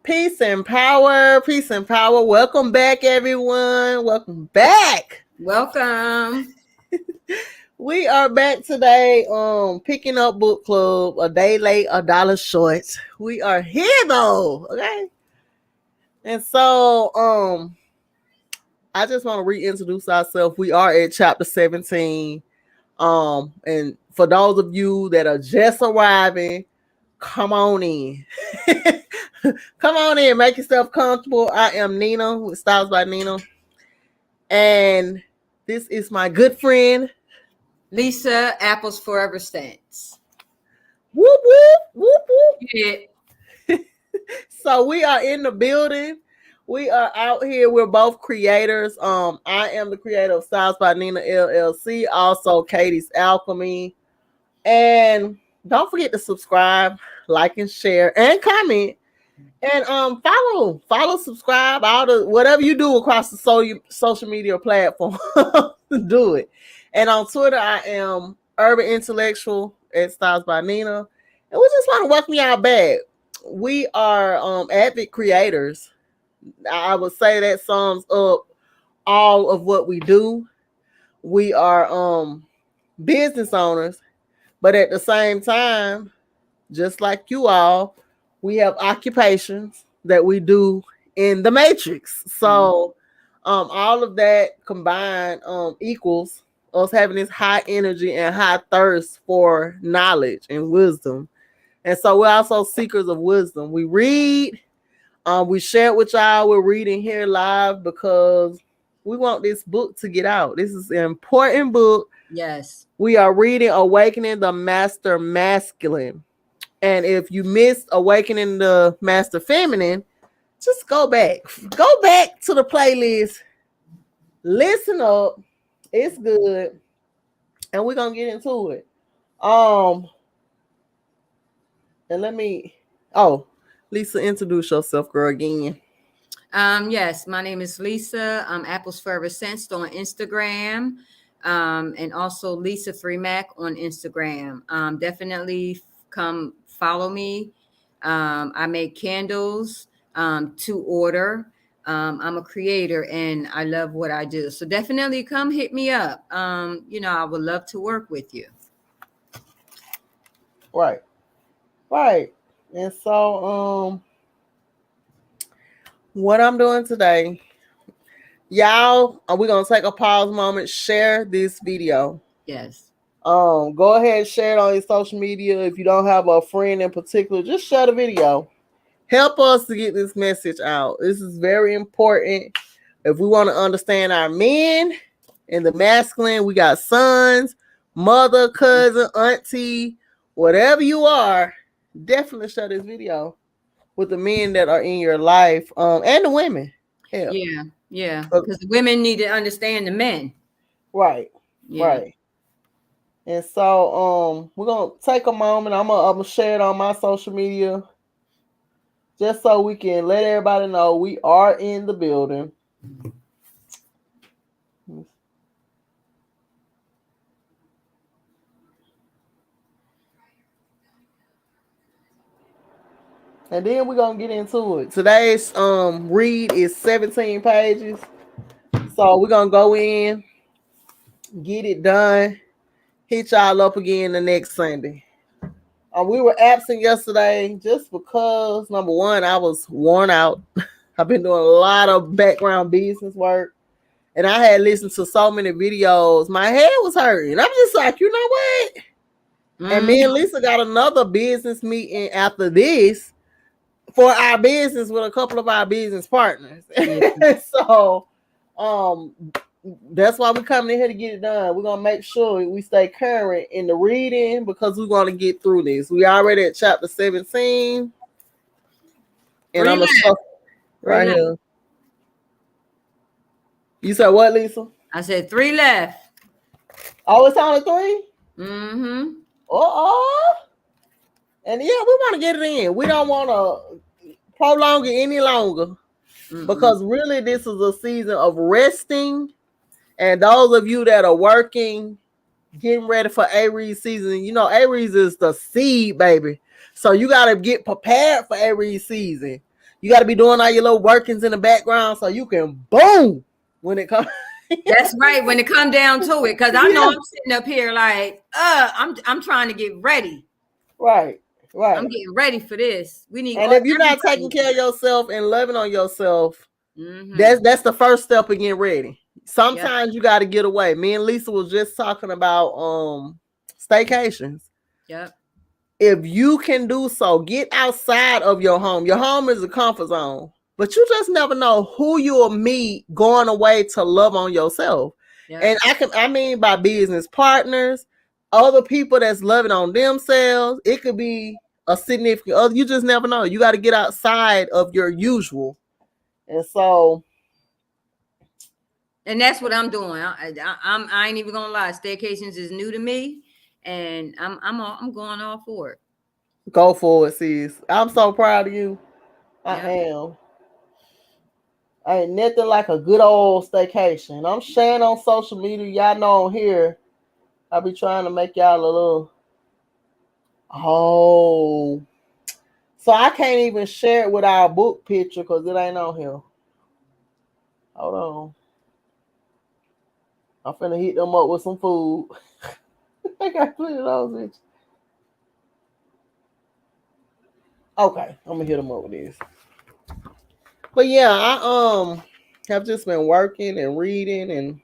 Peace and power, peace and power. Welcome back, everyone. Welcome back. Welcome. We are back today. Picking up book club. A day late, $1 short. We are here though. Okay. And so, I just want to reintroduce ourselves. We are at chapter 17. And for those of you that are just arriving, come on in. Come on in, make yourself comfortable. I am Nina with Styles by Nina. And this is my good friend Lisa, Apples Forever Stance. Whoop whoop whoop whoop. Yeah. So we are in the building. We are out here. We're both creators. I am the creator of Styles by Nina LLC, also Katie's Alchemy. And don't forget to subscribe, like, and share, and comment. And follow, subscribe, all the whatever you do across the social media platform. Do it. And on Twitter, I am Urban Intellectual at Styles by Nina. And we just want to welcome y'all back. We are avid creators. I would say that sums up all of what we do. We are business owners, but at the same time, just like you all, we have occupations that we do in the matrix. So all of that combined equals us having this high energy and high thirst for knowledge and wisdom. And so we're also seekers of wisdom. We read, we share it with y'all. We're reading here live because we want this book to get out. This is an important book. Yes. We are reading Awakening the Master Masculine. And if you missed Awakening the Master Feminine, just go back. Go back to the playlist. Listen up. It's good. And we're going to get into it. And Lisa, introduce yourself, girl, again. Yes, my name is Lisa. I'm Apples Forever Sensed on Instagram. And also Lisa Freemac on Instagram. Definitely come follow me. I make candles to order. I'm a creator and I love what I do. So definitely come hit me up. I would love to work with you. Right. And so what I'm doing today, y'all, we're gonna take a pause moment, share this video. Yes. Go ahead and share it on your social media. If you don't have a friend in particular, just share the video. Help us to get this message out. This is very important. If we want to understand our men and the masculine, we got sons, mother, cousin, auntie, whatever you are, definitely share this video with the men that are in your life, and the women. Hell. Yeah. Because the women need to understand the men. Right. Yeah. Right. And so we're gonna take a moment. I'm gonna share it on my social media just so we can let everybody know we are in the building. And then we're gonna get into it. Today's read is 17 pages. So we're gonna go in, get it done, hit y'all up again the next Sunday. We were absent yesterday just because, number one, I was worn out. I've been doing a lot of background business work. And I had listened to so many videos. My head was hurting. I'm just like, you know what? Mm-hmm. And me and Lisa got another business meeting after this for our business with a couple of our business partners. Mm-hmm. So that's why we're coming in here to get it done. We're going to make sure we stay current in the reading because we're going to get through this. We already at chapter 17. And I'm going to right here. You said what, Lisa? I said 3 left. Oh, it's only 3? Mm-hmm. And yeah, we want to get it in. We don't want to prolong it any longer. Mm-hmm. Because really this is a season of resting. And those of you that are working, getting ready for Aries season, you know, Aries is the seed, baby. So you got to get prepared for Aries season. You got to be doing all your little workings in the background so you can boom when it comes. That's right. When it come down to it, because I know Yeah. I'm sitting up here like, I'm trying to get ready. Right. I'm Right. getting ready for this. We need And if you're not taking everybody. care of yourself and loving on yourself, Mm-hmm. that's the first step of getting ready. Yep. Sometimes you got to get away. Me and Lisa was just talking about staycations. Yep. If you can do so, get outside of your home. Your home is a comfort zone, but you just never know who you'll meet going away to love on yourself. And Yep. I mean by business partners, other people that's loving on themselves. It could be a significant other. You just never know. You got to get outside of your usual. And so, And that's what I'm doing. I ain't even gonna lie. Staycations is new to me, and I'm going all for it. go for it, sis. I'm so proud of you. I Yep. am. Ain't nothing like a good old staycation. I'm sharing on social media. Y'all know on here, I be trying to make y'all a little. Oh, so I can't even share it with our book picture because it ain't on here. Hold on, I'm finna hit them up with some food. I got plenty of those. Bitch. Okay, I'm gonna hit them up with this. But yeah, I have just been working and reading, and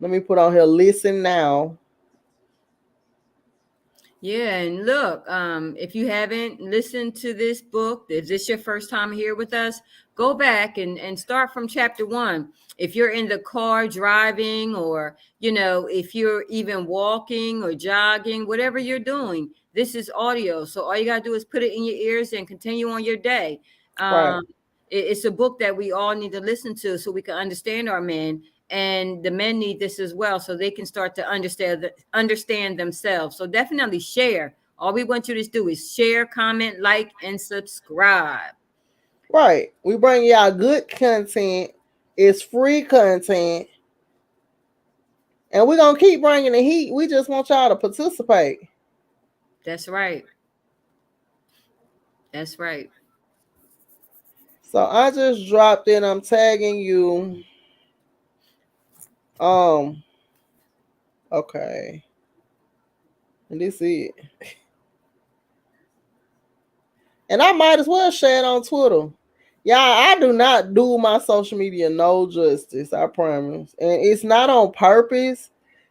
let me put on here. Listen now. Yeah, and look, if you haven't listened to this book, if this your first time here with us, go back and start from chapter 1. If you're in the car driving, or if you're even walking or jogging, whatever you're doing, this is audio. So all you gotta do is put it in your ears and continue on your day. Right, Um, it's a book that we all need to listen to so we can understand our men, and the men need this as well so they can start to understand themselves. So definitely share. All we want you to do is share, comment, like, and subscribe. right. We bring y'all good content. It's free content. And we're gonna keep bringing the heat. We just want y'all to participate. That's right. That's right. So I just dropped in. I'm tagging you. Um. Okay. And this is it. And I might as well share it on Twitter. Y'all, I do not do my social media no justice. I promise. And it's not on purpose.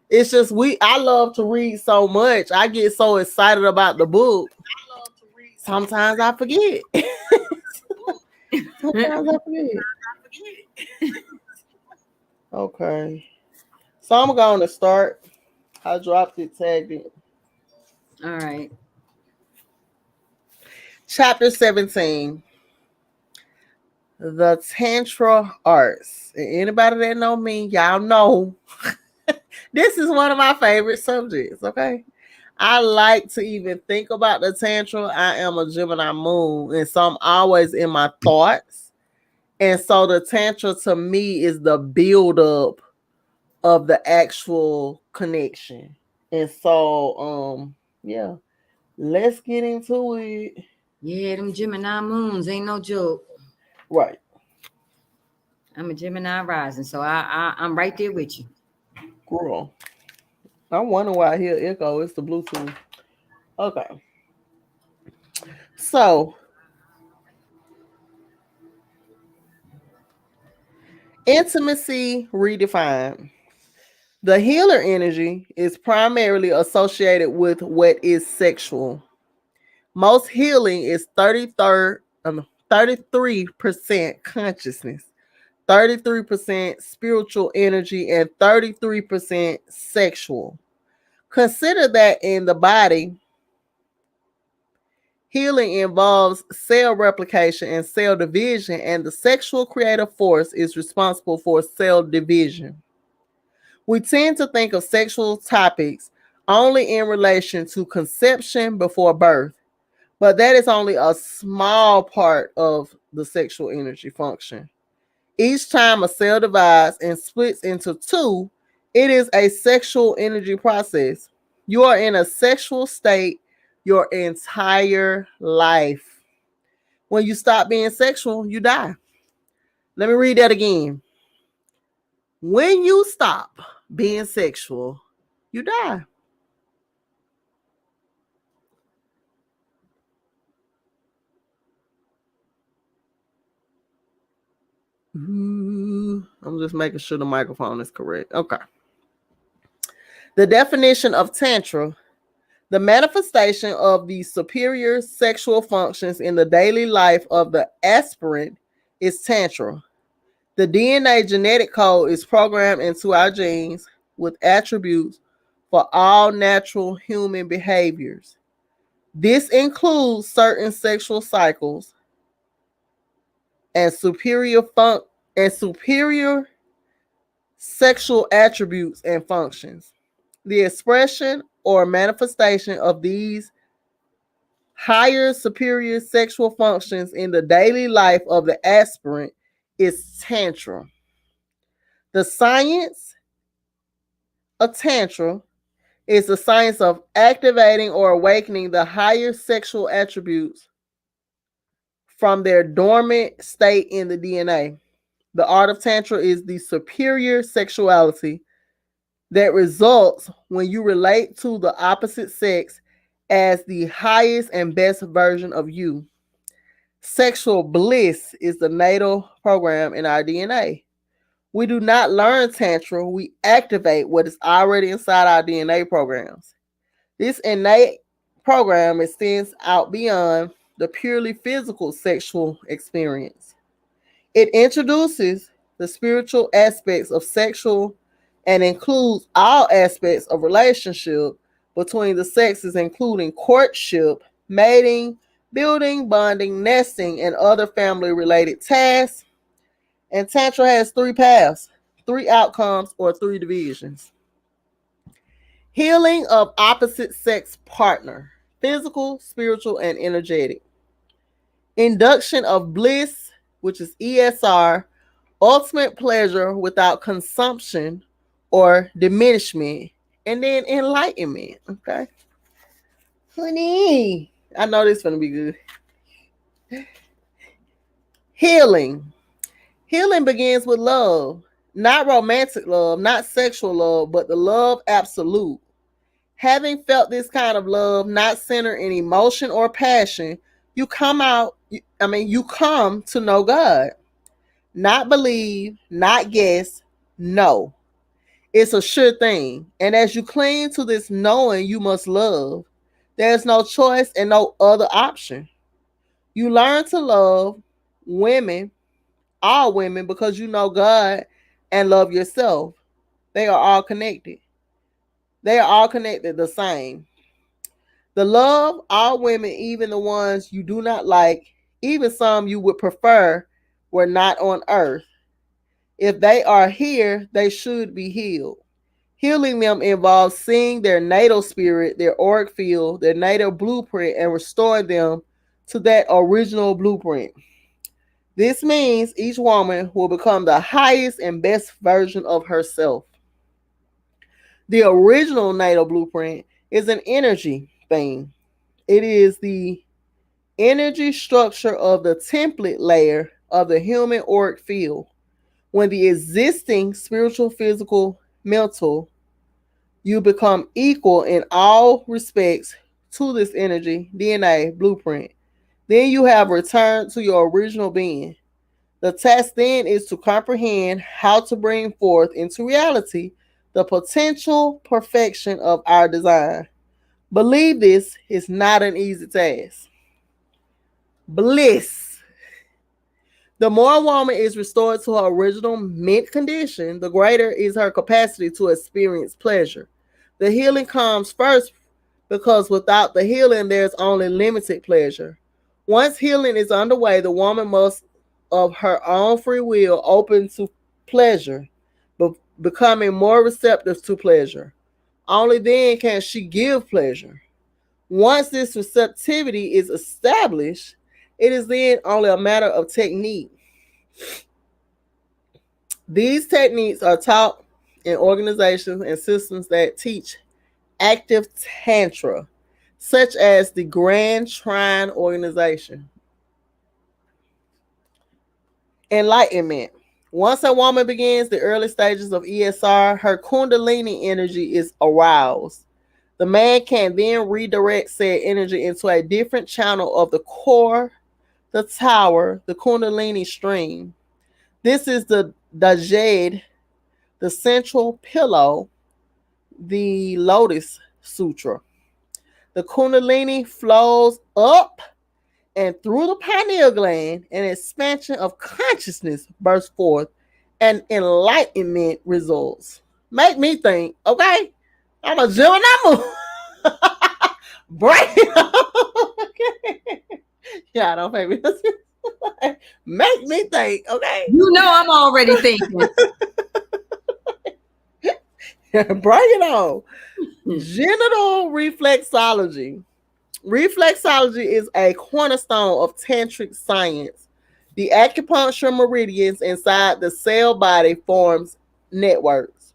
It's just I love to read so much. I get so excited about the book. Sometimes I forget. Sometimes I forget. Okay. So I'm going to start. I dropped it, tagged it. All right. Chapter 17. The Tantra Arts. Anybody that know me, y'all know this is one of my favorite subjects, okay? I like to even think about the Tantra. I am a Gemini moon, and so I'm always in my thoughts. And so the Tantra to me is the build up of the actual connection. And so, yeah, let's get into it. Yeah, them Gemini moons ain't no joke. Right. I'm a Gemini rising, so I'm right there with you. Girl. I wonder why I hear echo. It's the Bluetooth. Okay. So, intimacy redefined. The healer energy is primarily associated with what is sexual. Most healing is 33% consciousness, 33% spiritual energy, and 33% sexual. Consider that in the body, healing involves cell replication and cell division, and the sexual creative force is responsible for cell division. We tend to think of sexual topics only in relation to conception before birth, but that is only a small part of the sexual energy function. Each time a cell divides and splits into two, it is a sexual energy process. You are in a sexual state your entire life. When you stop being sexual, you die. Let me read that again. When you stop being sexual, you die. I'm just making sure the microphone is correct. Okay. The definition of Tantra: the manifestation of the superior sexual functions in the daily life of the aspirant is Tantra. The DNA genetic code is programmed into our genes with attributes for all natural human behaviors. This includes certain sexual cycles and superior sexual attributes and functions. The expression or manifestation of these higher superior sexual functions in the daily life of the aspirant is Tantra. The science of Tantra is the science of activating or awakening the higher sexual attributes from their dormant state in the DNA. The art of Tantra is the superior sexuality that results when you relate to the opposite sex as the highest and best version of you. Sexual bliss is the natal program in our DNA. We do not learn Tantra, we activate what is already inside our DNA programs. This innate program extends out beyond the purely physical sexual experience. It introduces the spiritual aspects of sexual and includes all aspects of relationship between the sexes, including courtship, mating, building, bonding, nesting, and other family related tasks. And Tantra has three paths, three outcomes, or three divisions. Healing of opposite sex partner, physical, spiritual, and energetic. Induction of bliss, which is ESR, ultimate pleasure without consumption or diminishment. And then enlightenment. Okay. Honey, I know this is going to be good. Healing. Healing begins with love. Not romantic love, not sexual love, but the love absolute. Having felt this kind of love, not centered in emotion or passion, you come to know God. Not believe, not guess, know. It's a sure thing. And as you cling to this knowing you must love, there's no choice and no other option. You learn to love women, all women, because you know God and love yourself. They are all connected. They are all connected the same. The love all women, even the ones you do not like, even some you would prefer, were not on earth. If they are here, they should be healed. Healing them involves seeing their natal spirit, their auric field, their natal blueprint, and restoring them to that original blueprint. This means each woman will become the highest and best version of herself. The original natal blueprint is an energy thing. It is the energy structure of the template layer of the human auric field. When the existing spiritual, physical, mental, you become equal in all respects to this energy, DNA, blueprint. Then you have returned to your original being. The task then is to comprehend how to bring forth into reality the potential perfection of our design. Believe this is not an easy task. Bliss. The more a woman is restored to her original mint condition, the greater is her capacity to experience pleasure. The healing comes first because without the healing, there's only limited pleasure. Once healing is underway, the woman must, of her own free will, open to pleasure, becoming more receptive to pleasure. Only then can she give pleasure. Once this receptivity is established, it is then only a matter of technique. These techniques are taught in organizations and systems that teach active Tantra, such as the Grand Shrine Organization. Enlightenment. Once a woman begins the early stages of ESR, her Kundalini energy is aroused. The man can then redirect said energy into a different channel of the core, the tower, the Kundalini stream. This is the jade, the central pillow, the Lotus Sutra. The Kundalini flows up and through the pineal gland, an expansion of consciousness bursts forth, and enlightenment results. Make me think, okay? I'm a Gemini. Break it up. Okay. Yeah, don't make me. Make me think, okay? You know I'm already thinking. Bring it on. Genital reflexology. Reflexology is a cornerstone of tantric science. The acupuncture meridians inside the cell body forms networks.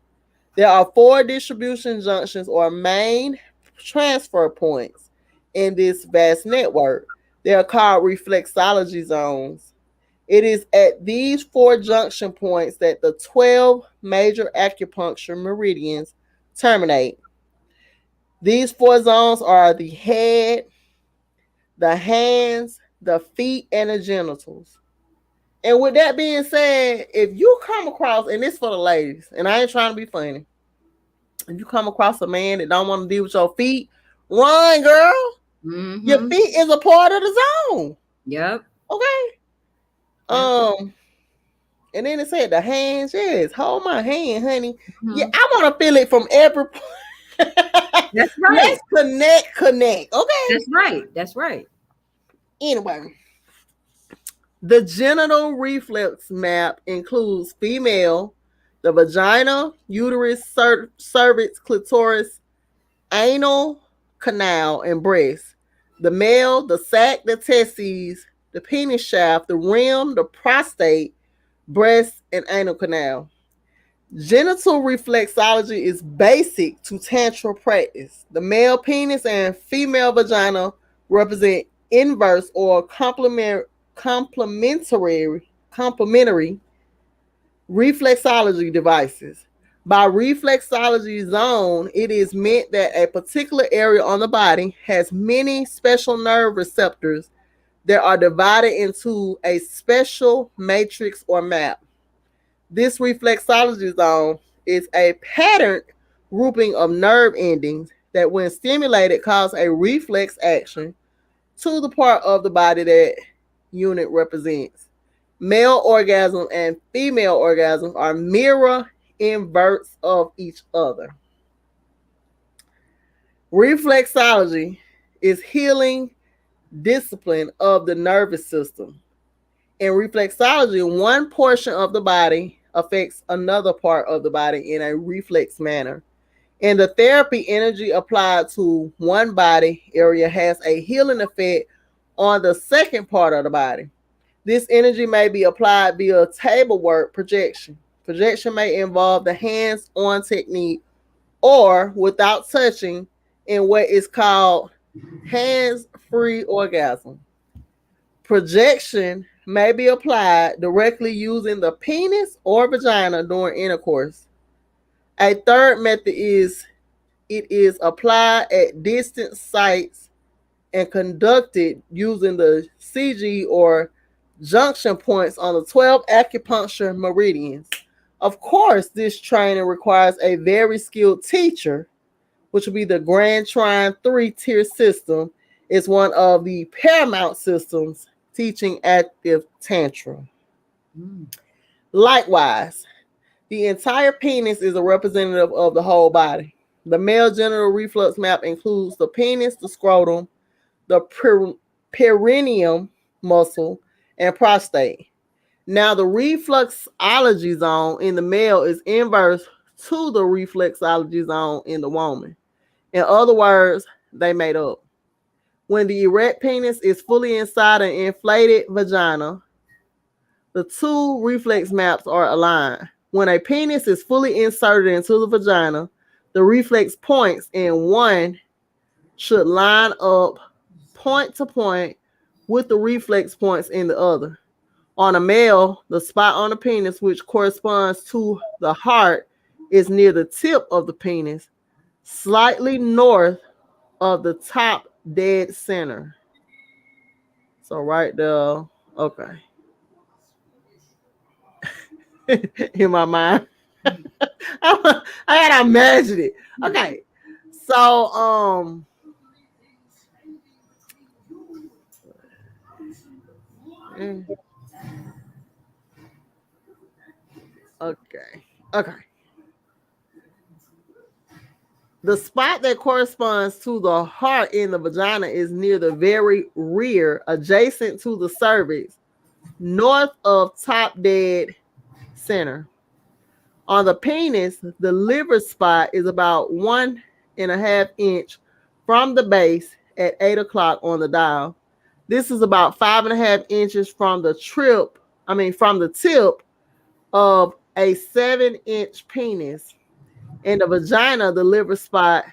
There are 4 distribution junctions or main transfer points in this vast network. They are called reflexology zones. It is at these 4 junction points that the 12 major acupuncture meridians terminate. These 4 zones are the head, the hands, the feet, and the genitals. And with that being said, if you come across, and this for the ladies, and I ain't trying to be funny, if you come across a man that don't want to deal with your feet, run, girl. Your Mm-hmm. feet is a part of the zone. Yep. Okay. Yep. And then it said the hands. Yes, hold my hand, honey. Yeah, Mm-hmm. I want to feel it from every. That's right. Let's connect. Okay. That's right. That's right. Anyway, the genital reflex map includes female, the vagina, uterus, cervix, clitoris, anal, canal, and breast. The male, the sac, the testes, the penis shaft, the rim, the prostate, breast, and anal canal. Genital reflexology is basic to Tantra practice. The male penis and female vagina represent inverse or complementary reflexology devices. By reflexology zone, it is meant that a particular area on the body has many special nerve receptors that are divided into a special matrix or map. This reflexology zone is a patterned grouping of nerve endings that, when stimulated, cause a reflex action to the part of the body that unit represents. Male orgasm and female orgasm are mirror inverts of each other. Reflexology is healing discipline of the nervous system. In reflexology, one portion of the body affects another part of the body in a reflex manner. In the therapy, energy applied to one body area has a healing effect on the second part of the body. This energy may be applied via table work projection. Projection may involve the hands on technique or without touching in what is called hands free orgasm. Projection may be applied directly using the penis or vagina during intercourse. A third method is it is applied at distant sites and conducted using the CG or junction points on the 12 acupuncture meridians. Of course, this training requires a very skilled teacher, which will be the Grand Trine 3-tier system. It's one of the paramount systems teaching active Tantra. Mm. Likewise, the entire penis is a representative of the whole body. The male genital reflex map includes the penis, the scrotum, the perineum muscle, and prostate. Now, the reflexology zone in the male is inverse to the reflexology zone in the woman. In other words, they made up. When the erect penis is fully inside an inflated vagina, the 2 reflex maps are aligned. When a penis is fully inserted into the vagina, the reflex points in one should line up point to point with the reflex points in the other. On a male, the spot on the penis, which corresponds to the heart, is near the tip of the penis, slightly north of the top dead center. So right there, okay. In my mind. I gotta imagine it. Okay. So mm, okay. Okay. The spot that corresponds to the heart in the vagina is near the very rear, adjacent to the cervix, north of top dead center. On the penis, the liver spot is about 1.5 inch from the base at 8 o'clock on the dial. This is about 5.5 inches from from the tip of a 7 inch penis. In the vagina, the liver spot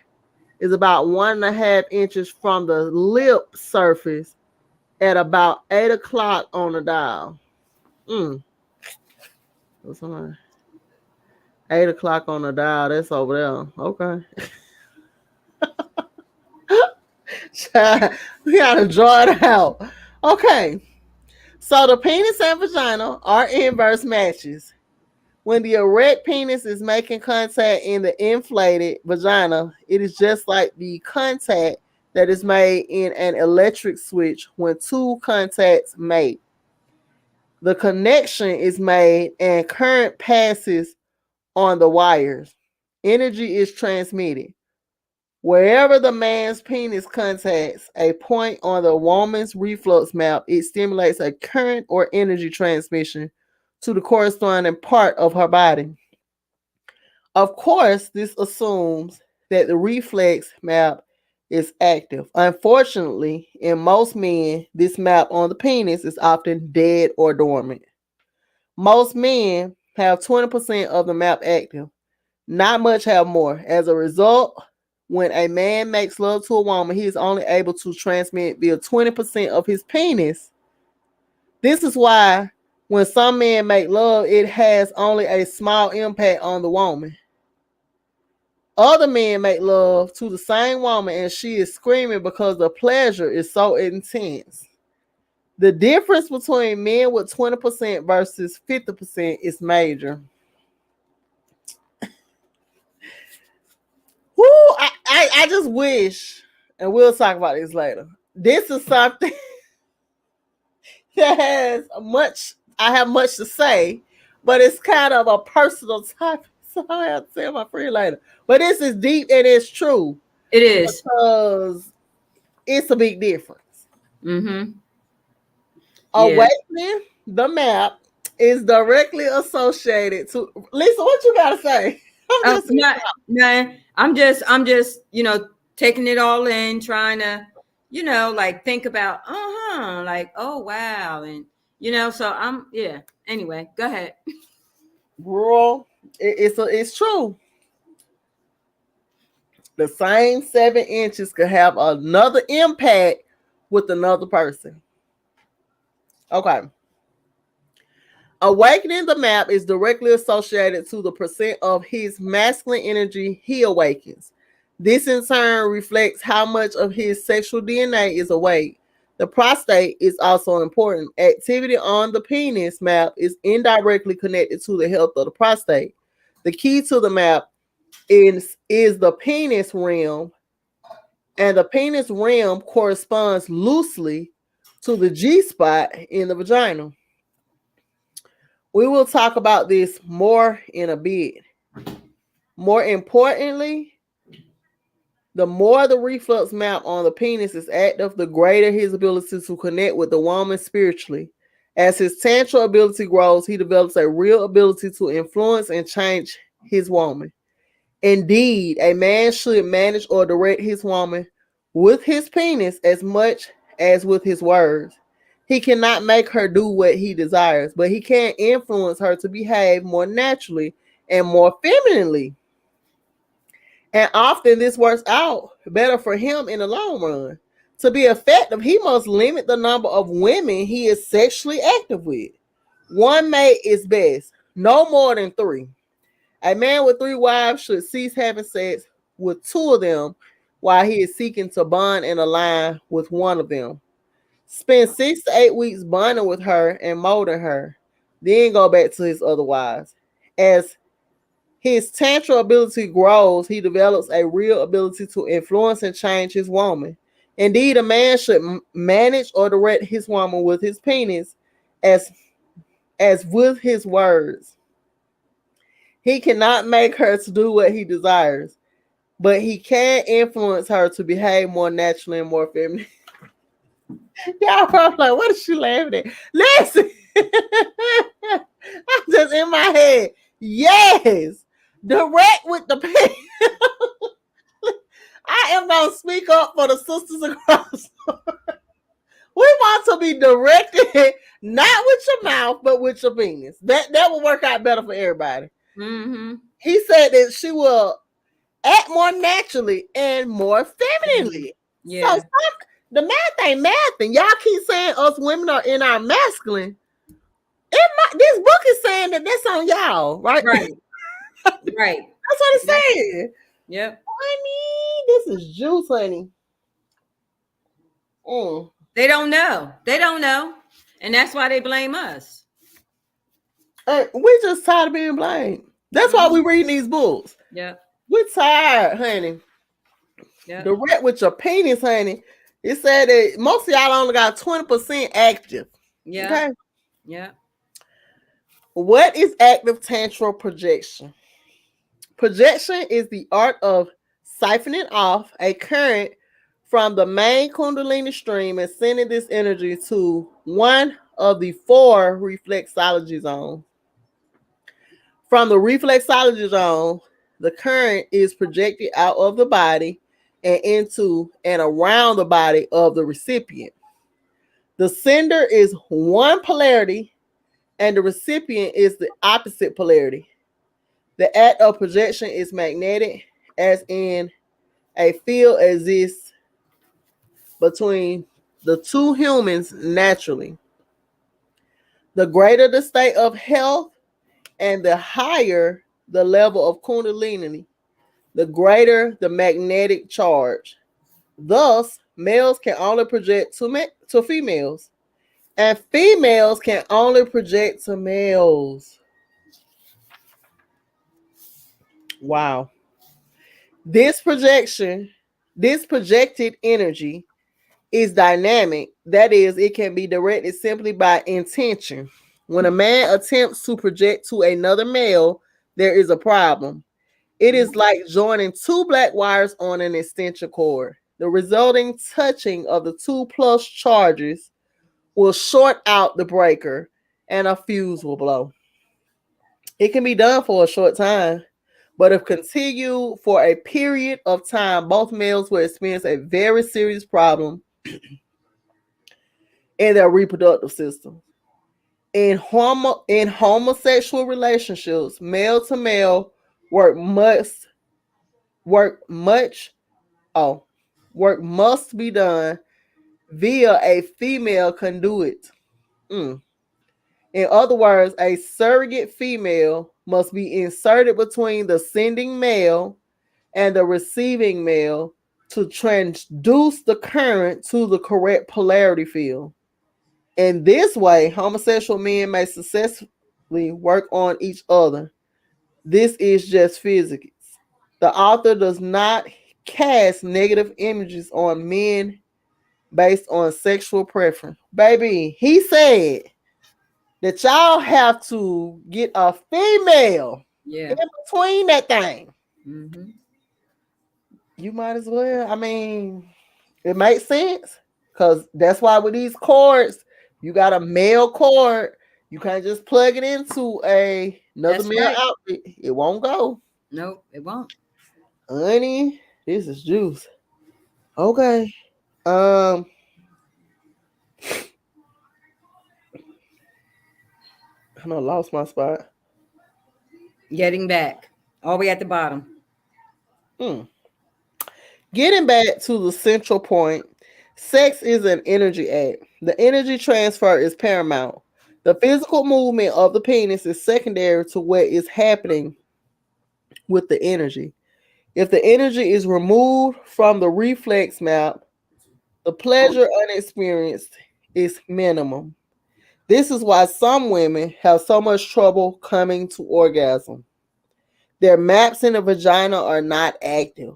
is about 1.5 inches from the lip surface at about 8 o'clock on the dial. Mm. 8 o'clock on the dial, that's over there. Okay. We gotta draw it out. Okay. So the penis and vagina are inverse matches. When the erect penis is making contact in the inflated vagina, it is just like the contact that is made in an electric switch when two contacts mate. The connection is made and current passes on the wires. Energy is transmitted. Wherever the man's penis contacts a point on the woman's reflux map, it stimulates a current or energy transmission to the corresponding part of her body. Of course, this assumes that the reflex map is active. Unfortunately, in most men, this map on the penis is often dead or dormant. Most men have 20% of the map active. Not much have more. As a result, when a man makes love to a woman, he is only able to transmit via 20% of his penis. This is why when some men make love, it has only a small impact on the woman. Other men make love to the same woman and she is screaming because the pleasure is so intense. The difference between men with 20% versus 50% is major. Woo, I just wish, and we'll talk about this later. This is something that I have much to say, but it's kind of a personal topic. So I have to tell my friend later. But this is deep and it's true It is. because it's a big difference. Mm-hmm. Yeah. Awakening the map is directly associated to Lisa. What you gotta say? I'm Oh, just no, no. I'm just, taking it all in, trying to, like think about, like, oh wow, and so yeah. Anyway, go ahead. rural. It's true. The same 7 inches could have another impact with another person. Okay. Awakening the map is directly associated to the percent of his masculine energy he awakens. This in turn reflects how much of his sexual DNA is awake. The prostate is also important. Activity on the penis map is indirectly connected to the health of the prostate. The key to the map is the penis rim, and the penis rim corresponds loosely to the G spot in the vagina. We will talk about this more in a bit. More importantly, the more the reflux map on the penis is active, the greater his ability to connect with the woman spiritually. As his tantra ability grows, he develops a real ability to influence and change his woman. Indeed, a man should manage or direct his woman with his penis as much as with his words. He cannot make her do what he desires, but he can influence her to behave more naturally and more femininely. And often this works out better for him in the long run. To be effective, he must limit the number of women he is sexually active with. One mate is best, no more than three. A man with three wives should cease having sex with two of them while he is seeking to bond and align with one of them. Spend 6 to 8 weeks bonding with her and molding her, then go back to his other wives. As his tantra ability grows, he develops a real ability to influence and change his woman. Indeed, a man should manage or direct his woman with his penis as with his words. He cannot make her to do what he desires, but he can influence her to behave more naturally and more feminine. Y'all probably like, what is she laughing at? Listen, I'm just in my head. Yes, direct with the pen. I am gonna speak up for the sisters across. We want to be directed, not with your mouth, but with your penis. That will work out better for everybody. Mm-hmm. He said that she will act more naturally and more femininely. So Yeah. the math ain't math, and y'all keep saying us women are in our masculine. This book is saying that that's on y'all, right? Right. Right. That's what it's Yep. saying. Yep. Honey, this is juice, honey. Mm. They don't know. They don't know. And that's why they blame us. And we just tired of being blamed. That's why we Mm-hmm. reading these books. Yep. We're tired, honey. Yep. Direct with your penis, honey. It said that most of y'all only got 20% active. Yep. Okay. Yep. What is active tantra projection? Projection is the art of siphoning off a current from the main Kundalini stream and sending this energy to one of the four reflexology zones. From the reflexology zone, the current is projected out of the body and into and around the body of the recipient. The sender is one polarity and the recipient is the opposite polarity. The act of projection is magnetic, as in a field exists between the two humans naturally. The greater the state of health and the higher the level of Kundalini, the greater the magnetic charge. Thus, males can only project to females, and females can only project to males. Wow. This projection, this projected energy is dynamic. That is, it can be directed simply by intention. When a man attempts to project to another male, there is a problem. It is like joining two black wires on an extension cord. The resulting touching of the two plus charges will short out the breaker and a fuse will blow. It can be done for a short time, but if continued for a period of time, both males will experience a very serious problem in their reproductive system. In homosexual relationships, male to male work must work much oh work must be done via a female conduit. Mm. In other words, a surrogate female must be inserted between the sending male and the receiving male to transduce the current to the correct polarity field. In this way, homosexual men may successfully work on each other. This is just physics. The author does not cast negative images on men based on sexual preference. Baby, he said that y'all have to get a female Yeah. in between that thing. Mm-hmm. You might as well. I mean, it makes sense because that's why with these cords, you got a male cord. You can't just plug it into another That's male right. outlet. It won't go. Nope, it won't. Honey, this is juice. Okay. Um, I lost my spot. Getting back. All the way at the bottom. Hmm. Getting back to the central point, sex is an energy act. The energy transfer is paramount. The physical movement of the penis is secondary to what is happening with the energy. If the energy is removed from the reflex map, the pleasure unexperienced is minimum. This is why some women have so much trouble coming to orgasm. Their maps in the vagina are not active.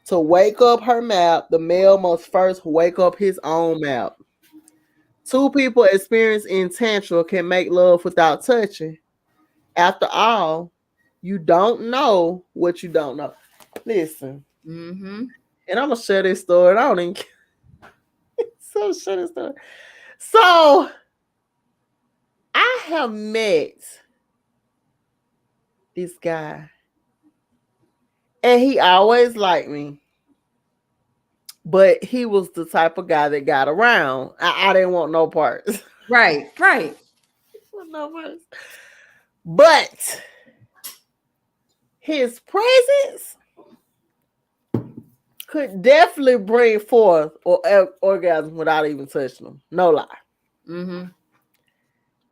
To wake up her map, the male must first wake up his own map. Two people experienced in Tantra can make love without touching. After all, you don't know what you don't know. Listen, Mm-hmm. and I'm gonna share this story. I don't even so share this story. So I have met this guy, and he always liked me, but he was the type of guy that got around. I didn't want no parts. Right, right. No parts. But his presence could definitely bring forth or orgasm without even touching them. No lie. Mm-hmm.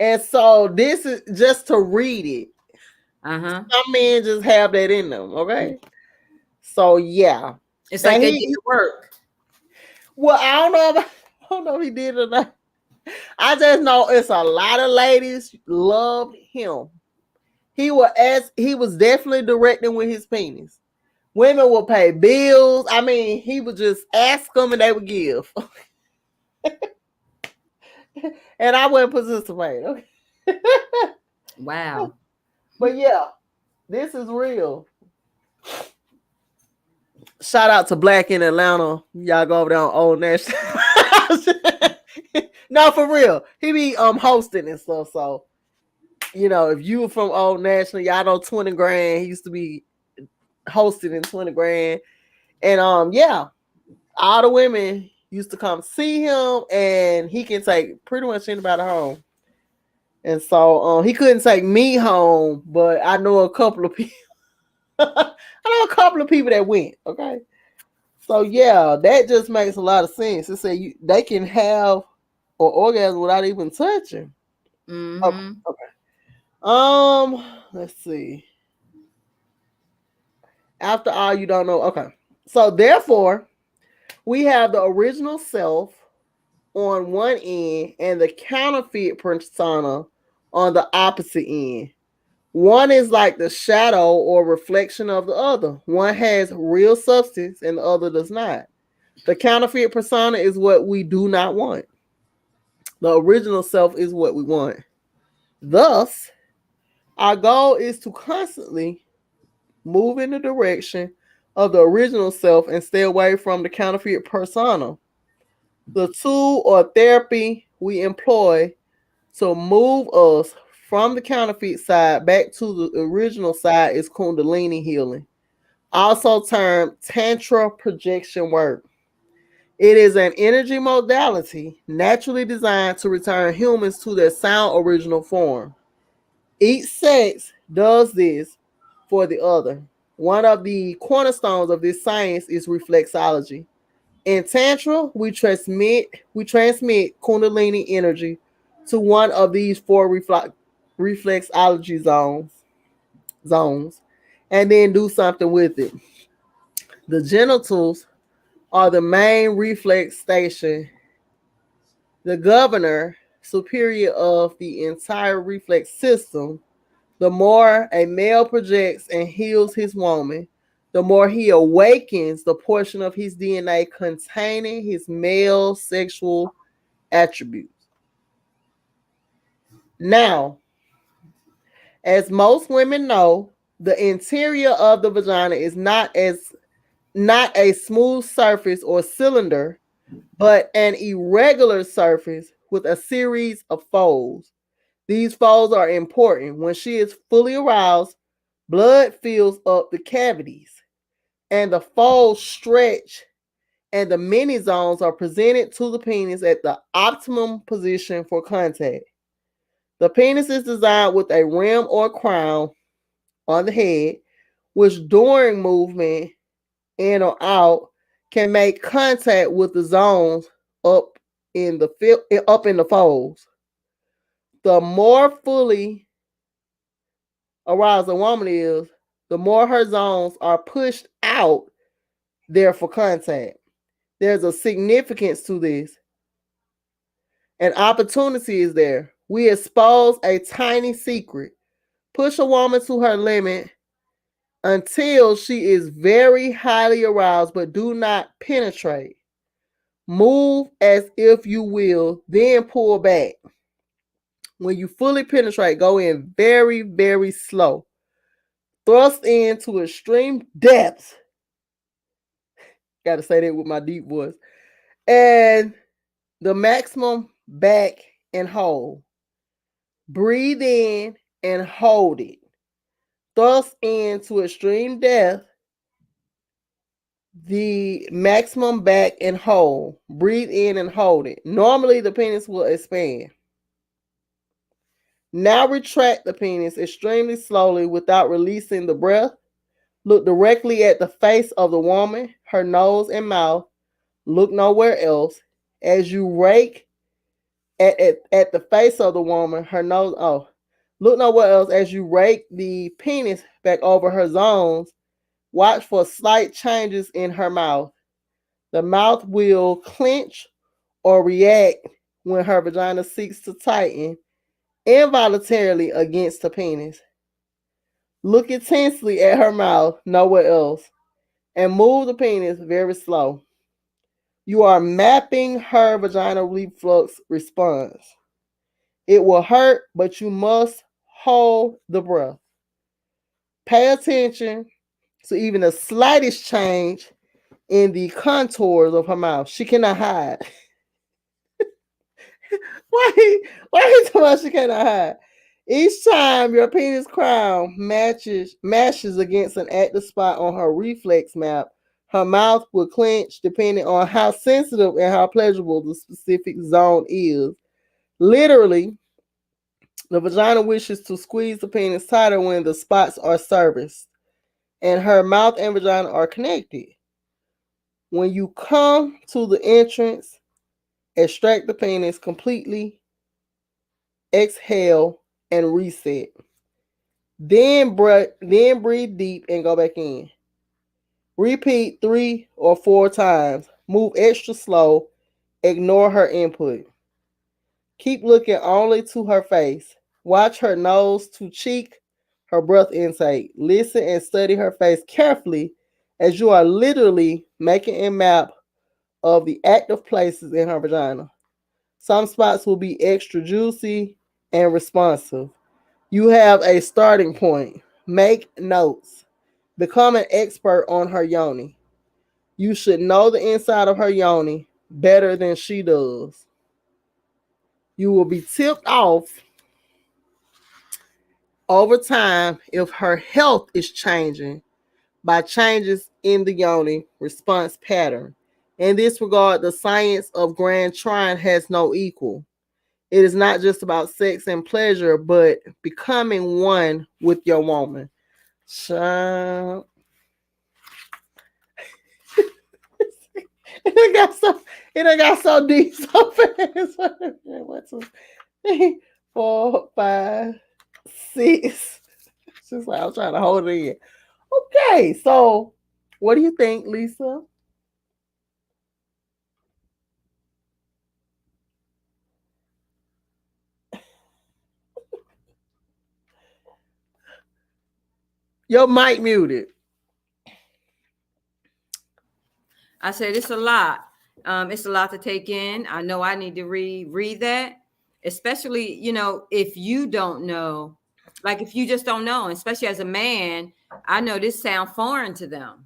And so this is just to read it. Uh-huh. Some men just have that in them, okay? So yeah. It's like And they did the work. well, I don't know if he did or not. I just know it's a lot of ladies love him. He was definitely directing with his penis. Women will pay bills. I mean, he would just ask them and they would give. And I wouldn't participate. Okay. Wow. But yeah, this is real. Shout out to Black in Atlanta. Y'all go over there on Old National. No, for real. He be hosting and stuff. So, if you were from Old National, y'all know 20 grand. He used to be hosted in 20 grand. And yeah, all the women used to come see him, and he can take pretty much anybody home. And so he couldn't take me home, but I know a couple of people. I know a couple of people that went. Okay, so yeah, that just makes a lot of sense. It say they can have or orgasm without even touching. Okay, Mm-hmm. okay. Let's see. After all, you don't know. Okay, so therefore, we have the original self on one end and the counterfeit persona on the opposite end. One is like the shadow or reflection of the other. One has real substance and the other does not. The counterfeit persona is what we do not want. The original self is what we want. Thus, our goal is to constantly move in the direction of the original self and stay away from the counterfeit persona. The tool or therapy we employ to move us from the counterfeit side back to the original side is Kundalini healing, also termed Tantra projection work. It is an energy modality naturally designed to return humans to their sound original form. Each sex does this for the other. One of the cornerstones of this science is reflexology. In Tantra, we transmit Kundalini energy to one of these four reflexology zones, and then do something with it. The genitals are the main reflex station, the governor superior of the entire reflex system. The more a male projects and heals his woman, the more he awakens the portion of his DNA containing his male sexual attributes. Now, as most women know, the interior of the vagina is not a smooth surface or cylinder, but an irregular surface with a series of folds. These folds are important. When she is fully aroused, blood fills up the cavities, and the folds stretch, and the mini zones are presented to the penis at the optimum position for contact. The penis is designed with a rim or crown on the head, which during movement in or out can make contact with the zones up in the folds. The more fully aroused a woman is, the more her zones are pushed out there for contact. There's a significance to this. An opportunity is there. We expose a tiny secret. Push a woman to her limit until she is very highly aroused, but do not penetrate. Move as if you will, then pull back. When you fully penetrate, go in very, very slow. Thrust into extreme depths. Got to say that with my deep voice. And the maximum back and hold. Breathe in and hold it. Thrust into extreme depth. The maximum back and hold. Breathe in and hold it. Normally, the penis will expand. Now retract the penis extremely slowly without releasing the breath. Look directly at the face of the woman, her nose and mouth. Look nowhere else. As you rake at the face of the woman, her nose, look nowhere else. As you rake the penis back over her zones, watch for slight changes in her mouth. The mouth will clench or react when her vagina seeks to tighten involuntarily against the penis. Look intensely at her mouth, nowhere else, and move the penis very slow. You are mapping her vaginal reflux response. It will hurt, but you must hold the breath. Pay attention to even the slightest change in the contours of her mouth. She cannot hide. Why so much she cannot hide? Each time your penis crown mashes against an active spot on her reflex map, her mouth will clench depending on how sensitive and how pleasurable the specific zone is. Literally, the vagina wishes to squeeze the penis tighter when the spots are serviced and her mouth and vagina are connected. When you come to the entrance, extract the penis completely, exhale, and reset. Then breathe deep and go back in. Repeat 3 or 4 times. Move extra slow. Ignore her input. Keep looking only to her face. Watch her nose to cheek, her breath intake. Listen and study her face carefully as you are literally making a map of the active places in her vagina. Some spots will be extra juicy and responsive. You have a starting point. Make notes. Become an expert on her yoni. You should know the inside of her yoni better than she does. You will be tipped off over time if her health is changing by changes in the yoni response pattern. In this regard, the science of grand trine has no equal. It is not just about sex and pleasure, but becoming one with your woman. Child. It got so it got so deep so fast. What's 4, 5, 6? Just like I'm trying to hold it in. Okay, so what do you think, Lisa? Your mic muted. I said it's a lot. It's a lot to take in. I know I need to read that, especially if you don't know, like if you just don't know, especially as a man. I know this sound foreign to them,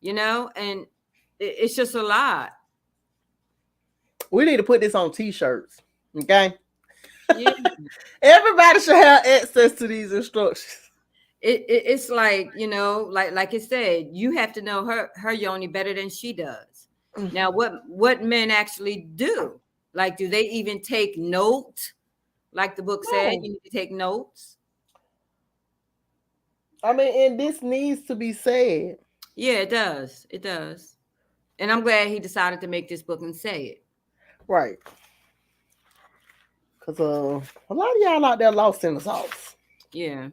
and it's just a lot. We need to put this on t-shirts. Okay. Yeah, Everybody should have access to these instructions. it's like like it said, you have to know her yoni better than she does. Now, what men actually do? Like, do they even take note? Like the book said, No. you need to take notes. I mean, and this needs to be said. Yeah, it does. It does. And I'm glad he decided to make this book and say it. Right. Cause a lot of y'all out there lost in the sauce. Yeah.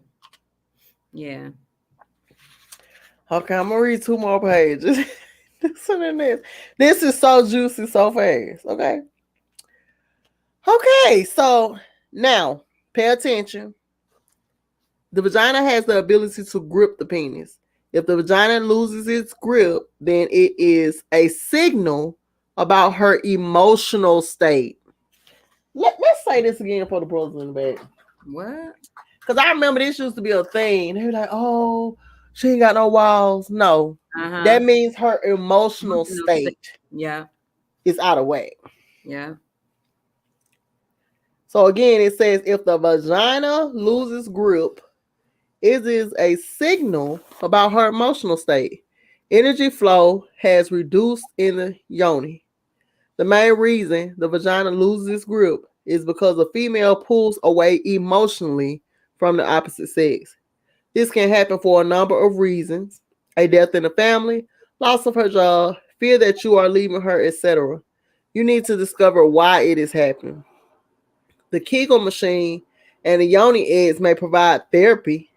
Yeah. Okay, I'm gonna read two more pages. Listen to this. This is so juicy so fast. Okay. Okay, so now pay attention. The vagina has the ability to grip the penis. If the vagina loses its grip, then it is a signal about her emotional state. Let's say this again for the brothers in the back. What? Because I remember this used to be a thing. They were like, oh, she ain't got no walls. No, Uh-huh. that means her emotional Emotional state. state Yeah. is out of whack. Yeah. So again, it says if the vagina loses grip, it is a signal about her emotional state. Energy flow has reduced in the yoni. The main reason the vagina loses its grip is because a female pulls away emotionally from the opposite sex. This can happen for a number of reasons: a death in the family, loss of her job, fear that you are leaving her, etc. You need to discover why it is happening. The Kegel machine and the yoni eggs may provide therapy.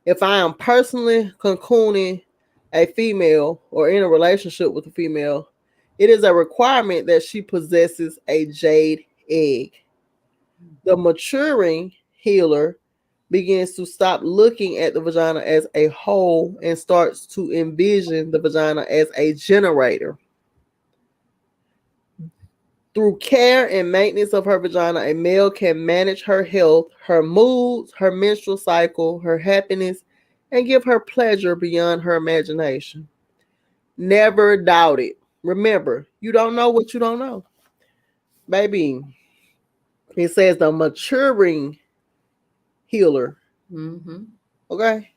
If I am personally cocooning a female or in a relationship with a female, it is a requirement that she possesses a jade egg. The maturing healer begins to stop looking at the vagina as a whole and starts to envision the vagina as a generator. Through care and maintenance of her vagina, a male can manage her health, her moods, her menstrual cycle, her happiness, and give her pleasure beyond her imagination. Never doubt it. Remember, you don't know what you don't know. Baby, it says the maturing healer. Mm-hmm. Okay?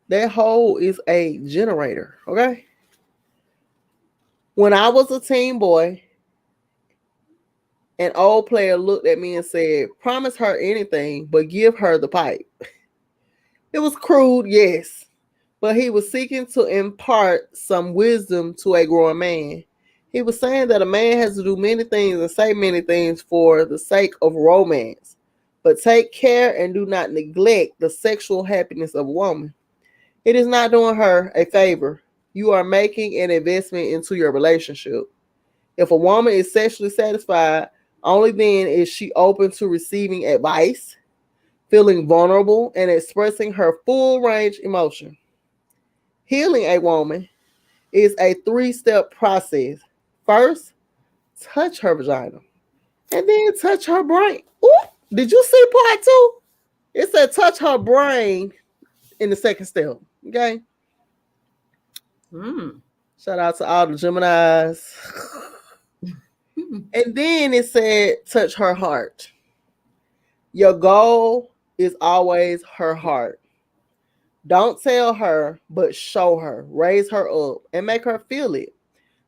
That hole is a generator. Okay? When I was a teen boy, an old player looked at me and said, promise her anything, but give her the pipe. It was crude, yes, but he was seeking to impart some wisdom to a growing man. He was saying that a man has to do many things and say many things for the sake of romance, but take care and do not neglect the sexual happiness of a woman. It is not doing her a favor. You are making an investment into your relationship. If a woman is sexually satisfied, only then is she open to receiving advice, feeling vulnerable, and expressing her full range emotion. Healing a woman is a three-step process. First, touch her vagina, and then touch her brain. Ooh, did you see part two? It said touch her brain in the second step. Okay. Mm. Shout out to all the Geminis. And then it said touch her heart. Your goal is always her heart. Don't tell her, but show her. Raise her up and make her feel it.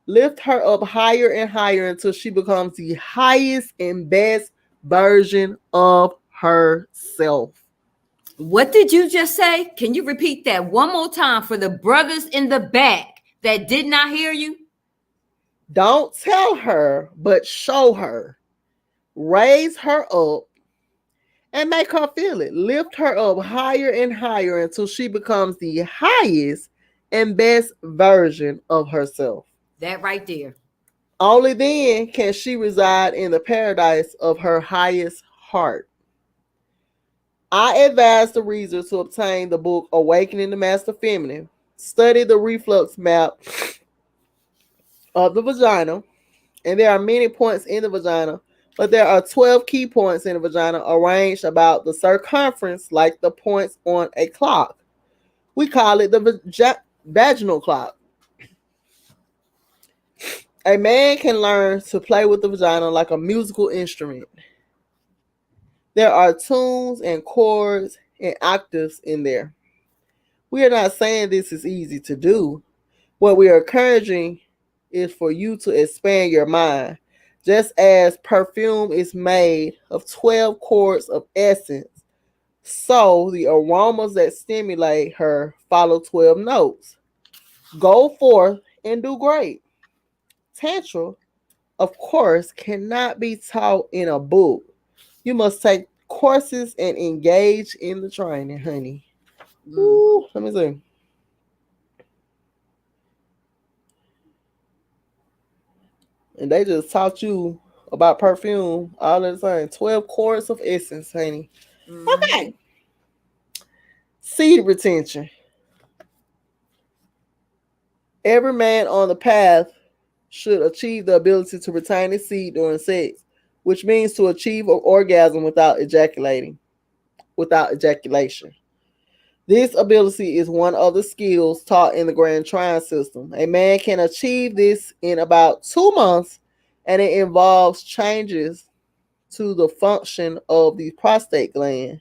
Lift her up higher and higher until she becomes the highest and best version of herself. What did you just say? Can you repeat that one more time for the brothers in the back that did not hear you? Don't tell her, but show her. Raise her up and make her feel it. Lift her up higher and higher until she becomes the highest and best version of herself. That right there. Only then can she reside in the paradise of her highest heart. I advise the reader to obtain the book Awakening the Master Feminine, study the reflux map of the vagina, and there are many points in the vagina, but there are 12 key points in the vagina arranged about the circumference like the points on a clock. We call it the vaginal clock. A man can learn to play with the vagina like a musical instrument. There are tunes and chords and octaves in there. We are not saying this is easy to do. What we are encouraging is for you to expand your mind. Just as perfume is made of 12 chords of essence, so the aromas that stimulate her follow 12 notes. Go forth and do great. Tantra, of course, cannot be taught in a book, You must take courses and engage in the training, honey. Mm. Ooh, let me see. And they just taught you about perfume all at the time. 12 quarts of essence, honey. Mm-hmm. Okay. Seed retention. Every man on the path should achieve the ability to retain his seed during sex, which means to achieve an orgasm without ejaculation. This ability is one of the skills taught in the Grand Trine system. A man can achieve this in about 2 months, and it involves changes to the function of the prostate gland.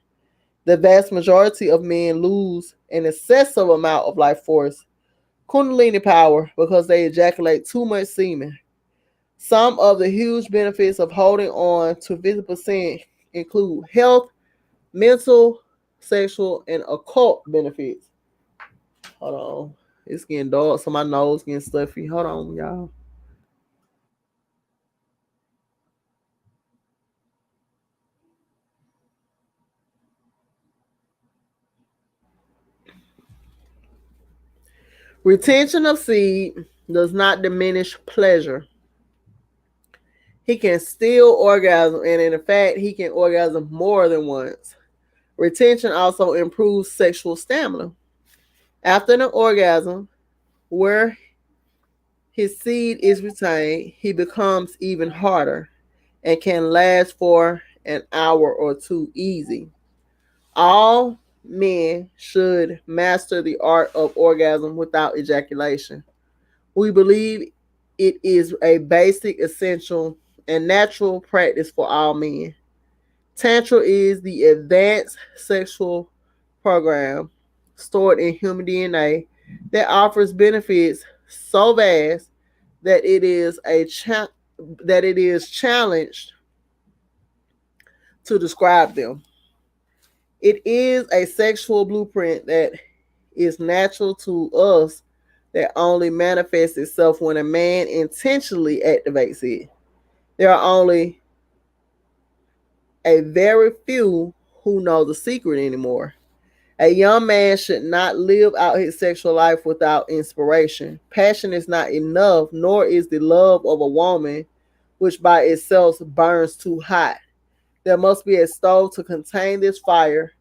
The vast majority of men lose an excessive amount of life force, Kundalini power, because they ejaculate too much semen. Some of the huge benefits of holding on to 50% include health, mental, sexual, and occult benefits. Hold on. It's getting dark, so my nose getting stuffy. Hold on, y'all. Retention of seed does not diminish pleasure. He can still orgasm, and in fact, he can orgasm more than once. Retention also improves sexual stamina. After an orgasm, where his seed is retained, he becomes even harder and can last for an hour or two easy. All men should master the art of orgasm without ejaculation. We believe it is a basic, essential, and natural practice for all men. Tantra is the advanced sexual program stored in human DNA that offers benefits so vast that it is challenged to describe them. It is a sexual blueprint that is natural to us that only manifests itself when a man intentionally activates it. There are only a very few who know the secret anymore. A young man should not live out his sexual life without inspiration. Passion is not enough, nor is the love of a woman, which by itself burns too hot. There must be a stove to contain this fire,